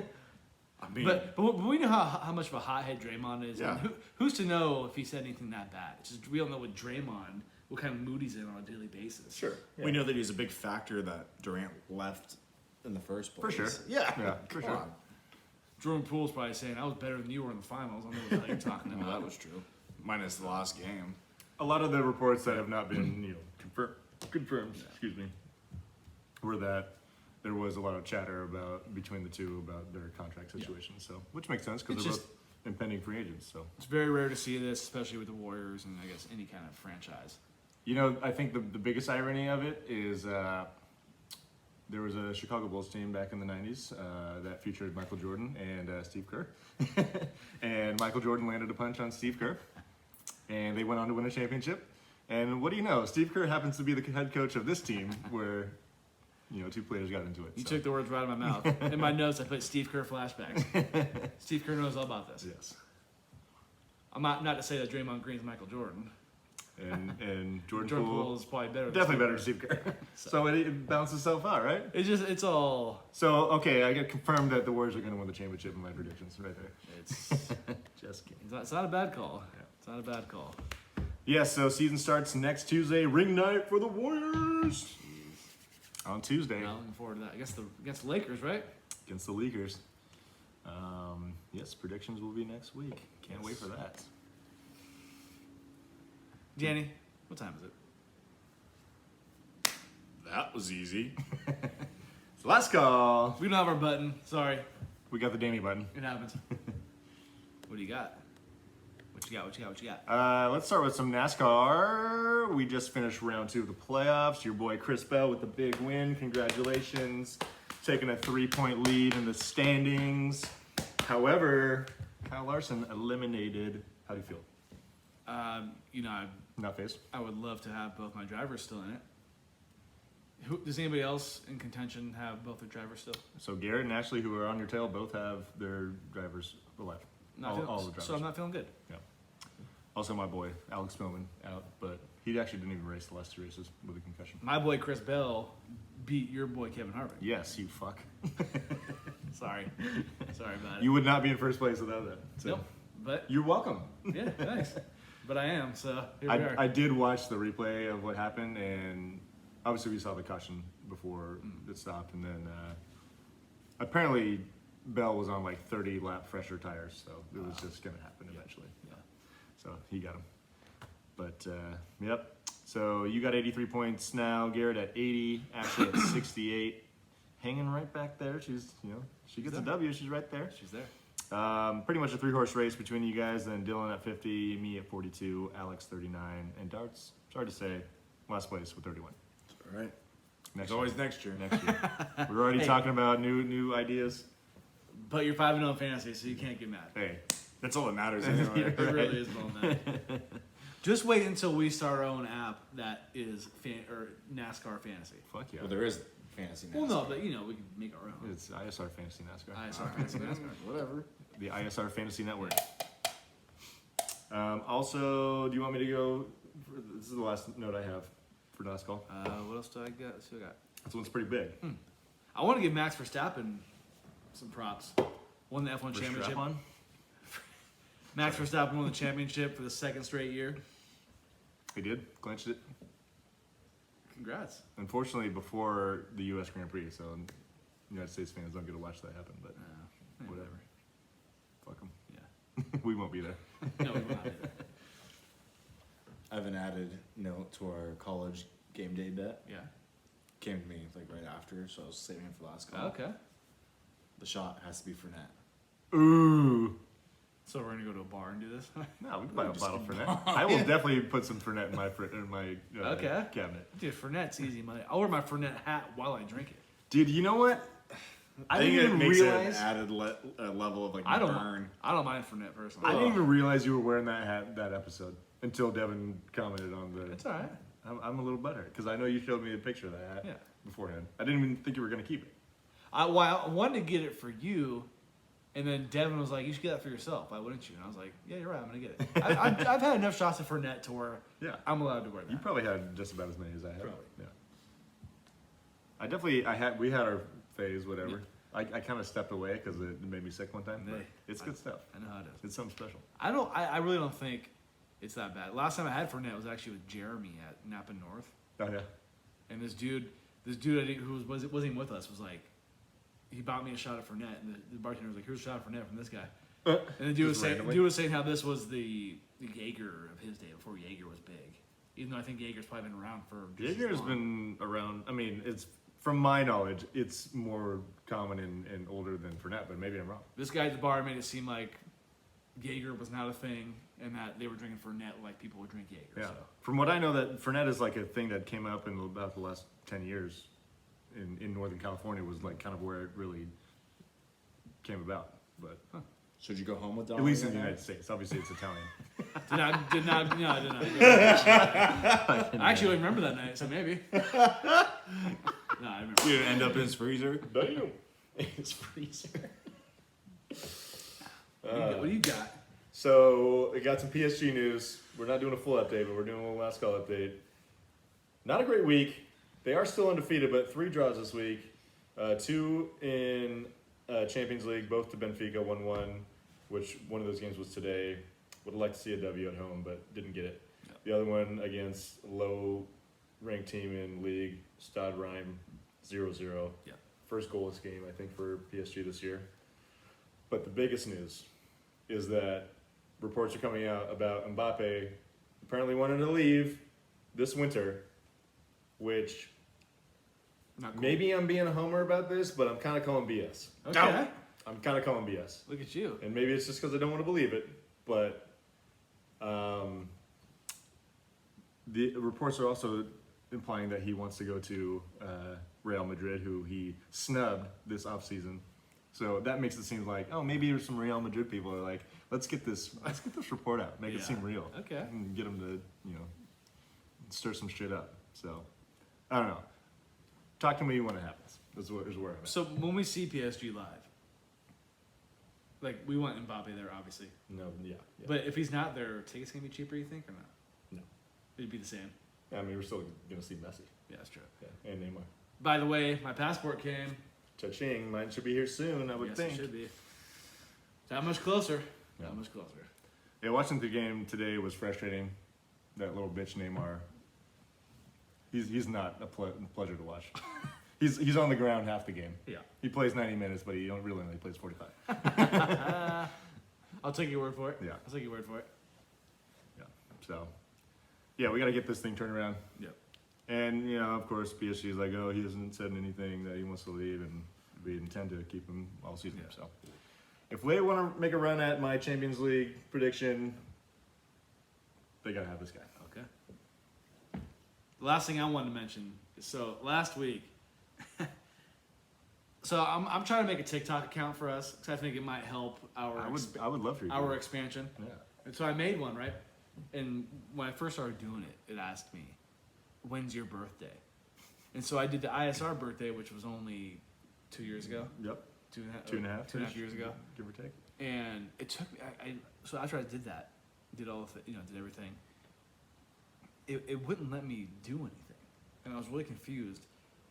C: I mean,
A: But we know how much of a hothead Draymond is.
C: Yeah.
A: And who's to know if he said anything that bad? It's just we don't know what Draymond, what kind of mood he's in on a daily basis.
B: Sure.
C: we know that he's a big factor that Durant left in the first place.
B: For sure.
C: Yeah.
B: Yeah, for
C: Come
B: sure.
C: on.
A: Jordan Poole's probably saying, I was better than you were in the finals. I don't know what the hell you're talking
C: Well,
A: about.
C: that was true. Minus the last game.
B: A lot of the reports that have not been, confirmed, excuse me, were that there was a lot of chatter between the two about their contract situation. So, which makes sense because
A: It's
B: they're
A: just-
B: both impending free agents. So,
A: It's very rare to see this, especially with the Warriors and I guess any kind of franchise.
B: I think the biggest irony of it is there was a Chicago Bulls team back in the 90s that featured Michael Jordan and Steve Kerr. And Michael Jordan landed a punch on Steve Kerr. and they went on to win a championship. And what do you know? Steve Kerr happens to be the head coach of this team where, you know, 2 players got into it.
A: You took the words right out of my mouth. In my notes, I put Steve Kerr flashbacks. Steve Kerr knows all about this.
B: Yes.
A: I'm not to say that Draymond Green's Michael Jordan.
B: And Jordan
A: Jordan
B: Poole
A: Poole is probably better.
B: definitely better than Steve Kerr. So it balances itself out, right?
A: It's all.
B: So, okay, I get confirmed that the Warriors are going to win the championship in my predictions right there.
A: It's
B: Just kidding.
A: it's not a bad call.
B: Yeah.
A: It's not a bad call.
B: Yes, so season starts next Tuesday. Ring night for the Warriors. On Tuesday.
A: Now looking forward to that. Against the Lakers, right?
B: Against the Lakers. Yes, predictions will be next week. Can't wait for that.
A: Danny, what time is it?
C: That was easy.
B: So last call.
A: We don't have our button. Sorry.
B: We got the Danny button.
A: It happens. What do you got? What you got?
B: Let's start with some NASCAR. We just finished round 2 of the playoffs. Your boy Chris Bell with the big win. Congratulations. Taking a 3-point lead in the standings. However, Kyle Larson eliminated. How do you feel? Not phased.
A: I would love to have both my drivers still in it. Does anybody else in contention have both their drivers still?
B: So Garrett and Ashley, who are on your tail, both have their drivers alive. All the drivers.
A: So I'm not feeling good.
B: Yeah. Also, my boy Alex Millman out, but he actually didn't even race the last 2 races with a concussion.
A: My boy Chris Bell beat your boy Kevin Harvick.
B: Yes, you fuck.
A: Sorry about it.
B: You would not be in first place without that. So.
A: Nope. But
B: You're welcome.
A: yeah, thanks. But I am. So here we are.
B: I did watch the replay of what happened, and obviously we saw the caution before it stopped, and then apparently Bell was on like 30 lap fresher tires, so it was just gonna happen eventually.
A: Yeah.
B: So he got him. But yep. So you got 83 points now. Garrett at 80. Ashley at 68. Hanging right back there. She gets a W. She's right there.
A: She's there.
B: Pretty much a 3-horse race between you guys. Then Dylan at 50, me at 42, Alex 39, and Darts. Sorry to say, last place with 31.
C: All right.
B: Next
C: It's always next year.
B: Next year. We're already talking about new ideas.
A: But you're 5-0 in fantasy, so you can't get mad.
B: Hey,
C: That's all that matters anyway.
A: It really is well mad. Just wait until we start our own app that is NASCAR fantasy.
B: fuck yeah.
C: Well, there is fantasy NASCAR.
A: Well, no, but we can make our own.
B: It's ISR Fantasy NASCAR.
A: ISR fantasy NASCAR.
C: Whatever.
B: The ISR Fantasy Network. Also, do you want me to go? This is the last note I have for last call.
A: What else do I got? Let's see what I got.
B: This one's pretty big.
A: I want to give Max Verstappen some props. Won the F1 championship.
B: Strap-on?
A: Max Verstappen won the championship for the 2nd straight year.
B: He did. Clinched it.
A: Congrats.
B: Unfortunately, before the U.S. Grand Prix, so United States fans don't get to watch that happen, but whatever. Fuck them.
A: Yeah.
B: We won't be there.
A: No, we will not do that.
C: I have an added note to our college game day bet.
A: Yeah.
C: Came to me like right after, so I was saving it for the last call.
A: Okay.
C: The shot has to be Fournette.
B: Ooh.
A: So we're gonna go to a bar and do this.
B: No, we can buy a bottle for Fernet. I will definitely put some Fernet in my
A: Okay.
B: cabinet.
A: Dude, Fournette's easy money. I'll wear my Fournette hat while I drink it.
B: Dude, you know what? I
C: think
B: didn't
C: it
B: even
C: makes
B: realize.
C: it an added level of like
A: I don't.
C: burn.
A: I don't mind Fournette personally.
B: I didn't even realize you were wearing that hat that episode until Devin commented on the.
A: It's all right.
B: I'm a little butthurt because I know you showed me a picture of that hat
A: Yeah.
B: beforehand. I didn't even think you were gonna keep it.
A: I wanted to get it for you, and then Devin was like, "You should get that for yourself. Why wouldn't you?" And I was like, "Yeah, you're right. I'm gonna get it." I've had enough shots of Fournette to where
B: Yeah.
A: I'm allowed to wear that.
B: You probably had just about as many as I had.
A: Probably.
B: Yeah. We had our phase, whatever. I kind of stepped away because it made me sick one time. But
A: Hey,
B: it's good stuff.
A: I know how it is.
B: It's something special.
A: I really don't think it's that bad. Last time I had Fournette was actually with Jeremy at Napa North,
B: Oh yeah.
A: and this dude I think, who wasn't even with us was like, he bought me a shot of Fournette, and the bartender was like, "Here's a shot of Fournette from this guy." And the dude was saying how this was the Jaeger of his day before Jaeger was big. Even though I think Jaeger's probably been around for just as
B: Jaeger's
A: long.
B: been around. I mean, it's from my knowledge, it's more common and older than Fernet, but maybe I'm wrong.
A: This guy at the bar made it seem like Jaeger was not a thing, and that they were drinking Fournette like people would drink Jaeger.
B: Yeah.
A: So.
B: From what I know, that Fernet is like a thing that came up in about the last 10 years in Northern California was like kind of where it really came about. But
C: Should you go home with
B: At
C: Donnelly?
B: least in the
C: right now?
B: United States. Obviously, it's Italian.
A: Did not. No, I did not. I actually don't remember that night, so maybe. No, I remember.
C: You end up in his freezer.
B: Damn. It's freezer.
A: What do you got?
B: So, we got some PSG news. We're not doing a full update, but we're doing a little last call update. Not a great week. They are still undefeated, but 3 draws this week. 2 in Champions League, both to Benfica, 1-1, which one of those games was today. Would have liked to see a W at home, but didn't get it.
A: Yeah.
B: The other one against a low-ranked team in league, Stade Reims, 0-0.
A: Yeah.
B: First goalless game, I think, for PSG this year. But the biggest news is that reports are coming out about Mbappe apparently wanting to leave this winter, which
A: Not cool.
B: maybe I'm being a homer about this, but I'm kind of calling BS.
A: Okay.
B: I'm kind of calling BS.
A: Look at you.
B: And maybe it's just because I don't want to believe it, but the reports are also implying that he wants to go to Real Madrid, who he snubbed this offseason. So that makes it seem like, oh, maybe there's some Real Madrid people are like, let's get this report out, make it
A: Yeah.
B: seem real,
A: Okay.
B: and get them to stir some shit up. So I don't know. Talk to me when it happens. Is where I'm at.
A: So when we see PSG live, like we want Mbappe there, obviously.
B: No, yeah.
A: But if he's not there, tickets gonna be cheaper, you think, or not?
B: No.
A: It'd be the same.
B: I mean, we're still gonna see Messi.
A: Yeah, that's true.
B: Yeah, and Neymar.
A: By the way, my passport came.
B: Cha-ching, mine should be here soon, I would
A: Yes,
B: think.
A: it should be. That much closer.
B: Yeah.
A: That much closer.
B: Yeah, watching the game today was frustrating. That little bitch Neymar. He's not a pleasure to watch. he's on the ground half the game.
A: Yeah.
B: He plays 90 minutes, but he don't really only plays 45.
A: I'll take your word for it.
B: Yeah.
A: I'll take your word for it.
B: Yeah. So, yeah, we got to get this thing turned around.
A: Yep.
B: And of course, PSG is like, oh, he hasn't said anything that he wants to leave, and we intend to keep him all season.
A: Yeah.
B: So, if they want to make a run at my Champions League prediction, they gotta have this guy.
A: Okay. The last thing I wanted to mention is so last week. So I'm trying to make a TikTok account for us because I think it might help
B: I would love for you.
A: our expansion.
B: Yeah.
A: And so I made one, right? And when I first started doing it, it asked me, "When's your birthday?" And so I did the ISR birthday, which was only 2 years ago.
B: Yep.
A: 2.5 years ago.
B: give or take.
A: And it took me. So after I did that, did all of it, did everything. It wouldn't let me do anything, and I was really confused.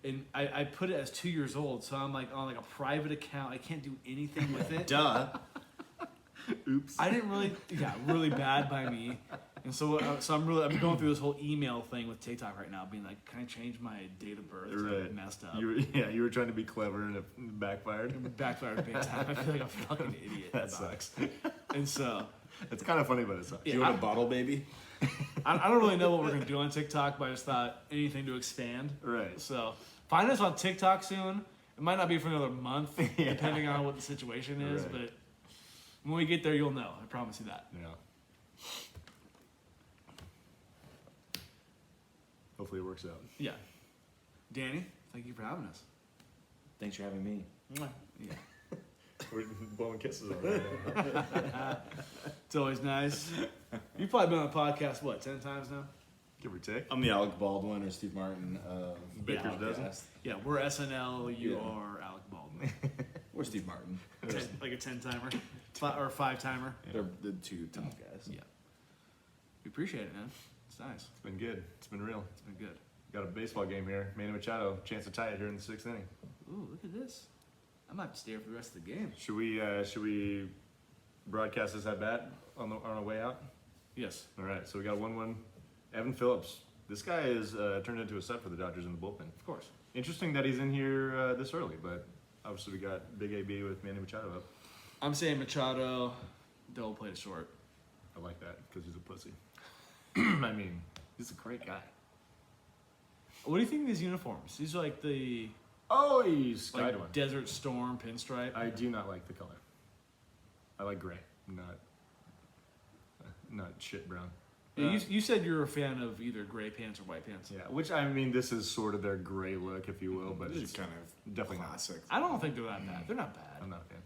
A: And I put it as 2 years old, so I'm like on like a private account. I can't do anything with it.
C: Duh.
B: Oops.
A: I didn't really, really bad by me. And so I'm going through this whole email thing with TikTok right now, being like, can I change my date of birth?
B: Right.
A: I messed up.
B: You were trying to be clever and it backfired.
A: It backfired big time. I feel like a fucking idiot.
B: That
A: about
B: sucks.
A: it. And so
B: It's kind of funny, but it sucks.
C: Do you want a bottle, baby?
A: I don't really know what we're gonna do on TikTok, but I just thought anything to expand.
B: Right.
A: So find us on TikTok soon. It might not be for another month, depending on what the situation is.
B: Right.
A: But when we get there, you'll know. I promise you that.
B: Yeah. Hopefully it works out.
A: Yeah. Danny, thank you for having us.
C: Thanks for having me.
A: Yeah.
B: We're blowing kisses on right
A: It's always nice. You've probably been on the podcast, 10 times now?
B: Give or take.
C: I'm the Alec Baldwin or Steve Martin of
B: Baker's
C: the
B: dozen?
C: podcast.
A: Yeah, we're SNL, you
C: Yeah.
A: are Alec Baldwin.
C: Or Steve Martin.
A: Like a 10-timer or a 5-timer.
C: They're the two top guys.
A: Yeah. We appreciate it, man. It's nice.
B: It's been good. It's been real.
A: It's been good.
B: Got a baseball game here. Manny Machado, chance to tie it here in the 6th inning.
A: Ooh, look at this. I might stay here for the rest of the game.
B: Should we broadcast this at bat on our way out?
A: Yes.
B: All right. So we got 1-1. Evan Phillips. This guy is turned into a stud for the Dodgers in the bullpen.
A: Of course.
B: Interesting that he's in here this early, but obviously we got Big AB with Manny Machado up.
A: I'm saying Machado, double play to short.
B: I like that because he's a pussy. I mean, he's a great guy.
A: What do you think of these uniforms? These are like the
B: Oh, he's skied one.
A: Desert Storm pinstripe.
B: I do not like the color. I like gray, not shit brown.
A: Yeah, you said you're a fan of either gray pants or white pants.
B: Yeah, which I mean, this is sort of their gray look, if you will, but
C: This
B: it's
C: is kind of
B: definitely
C: classic.
A: I don't think they're that bad. They're not bad.
B: I'm not a fan.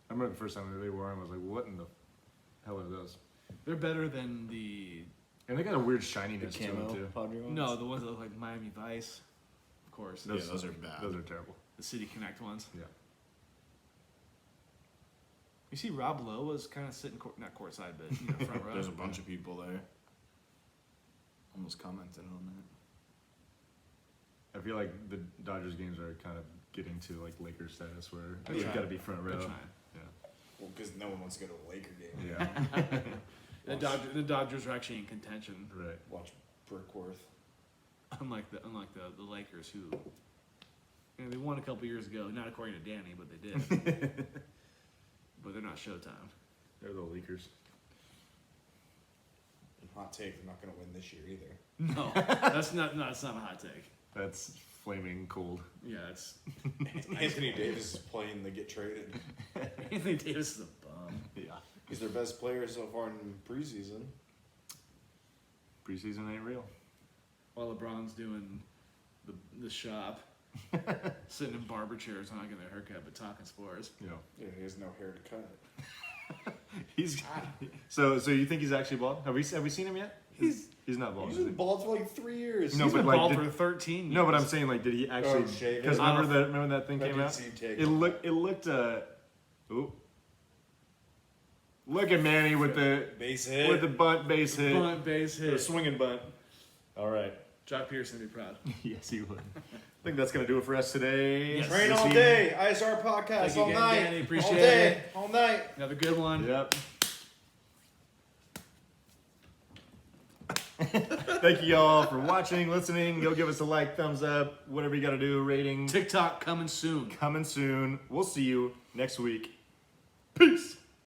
B: I remember the first time they wore them, I was like, what in the hell are those?
A: They're better than the
B: And they got a weird shininess to them,
C: Camo
B: too.
C: Padre ones?
A: no, the ones that look like Miami Vice, of course.
C: Yeah, those are bad.
B: Those are terrible.
A: The City Connect ones.
B: Yeah.
A: You see, Rob Lowe was kind of sitting not courtside, but front row.
C: There's a bunch of people there. Almost commented on that.
B: I feel like the Dodgers games are kind of getting to like Lakers status where
A: They're
B: they've
A: trying.
B: got to be front row.
A: They're trying.
C: Well, because no one wants to go to a Laker game.
B: Yeah.
A: The Dodgers are actually in contention,
B: Right.
C: Watch Brickworth.
A: unlike the Lakers, who they won a couple years ago. Not according to Danny, but they did. But they're not Showtime.
B: They're the Lakers.
C: Hot take, they're not going to win this year either.
A: No, that's not. No, it's not a hot take.
B: That's flaming cold.
A: Yeah, it's
C: Anthony Davis is playing to get traded.
A: Anthony Davis is a bum.
B: Yeah.
C: He's their best player so far in preseason.
B: Preseason ain't real.
A: While LeBron's doing the shop, sitting in barber chairs, not getting their haircut, but talking sports.
B: You know.
C: Yeah, he has no hair to cut.
B: He's so you think he's actually bald? Have we seen him yet? He's not bald.
C: He's
B: Is
C: been
B: he?
C: bald for like 3 years.
B: No,
A: He's
B: but
A: been
B: like,
A: bald
B: did-
A: for 13 years.
B: No, but I'm saying like, did he actually?
C: Oh, shave
B: Because
C: it.
B: remember that thing
C: I
B: came
C: did
B: out.
C: see him take
B: It looked. Ooh. Look at Manny with the
C: base hit.
B: with the bunt base hit.
A: Bunt base
B: The
A: hit.
B: swinging bunt. All right.
A: Jock Pearson would be proud.
B: Yes, he would. I think that's gonna do it for us today.
A: Yes.
C: Train
B: This
C: all
B: evening.
C: day. ISR podcast
A: Thank you
C: all
A: again,
C: night.
A: Danny. Appreciate
C: all day.
A: it.
C: All night.
A: Another good one.
B: Yep. Thank you all for watching, listening. Go give us a like, thumbs up, whatever you got to do, rating.
A: TikTok coming soon.
B: Coming soon. We'll see you next week. Peace.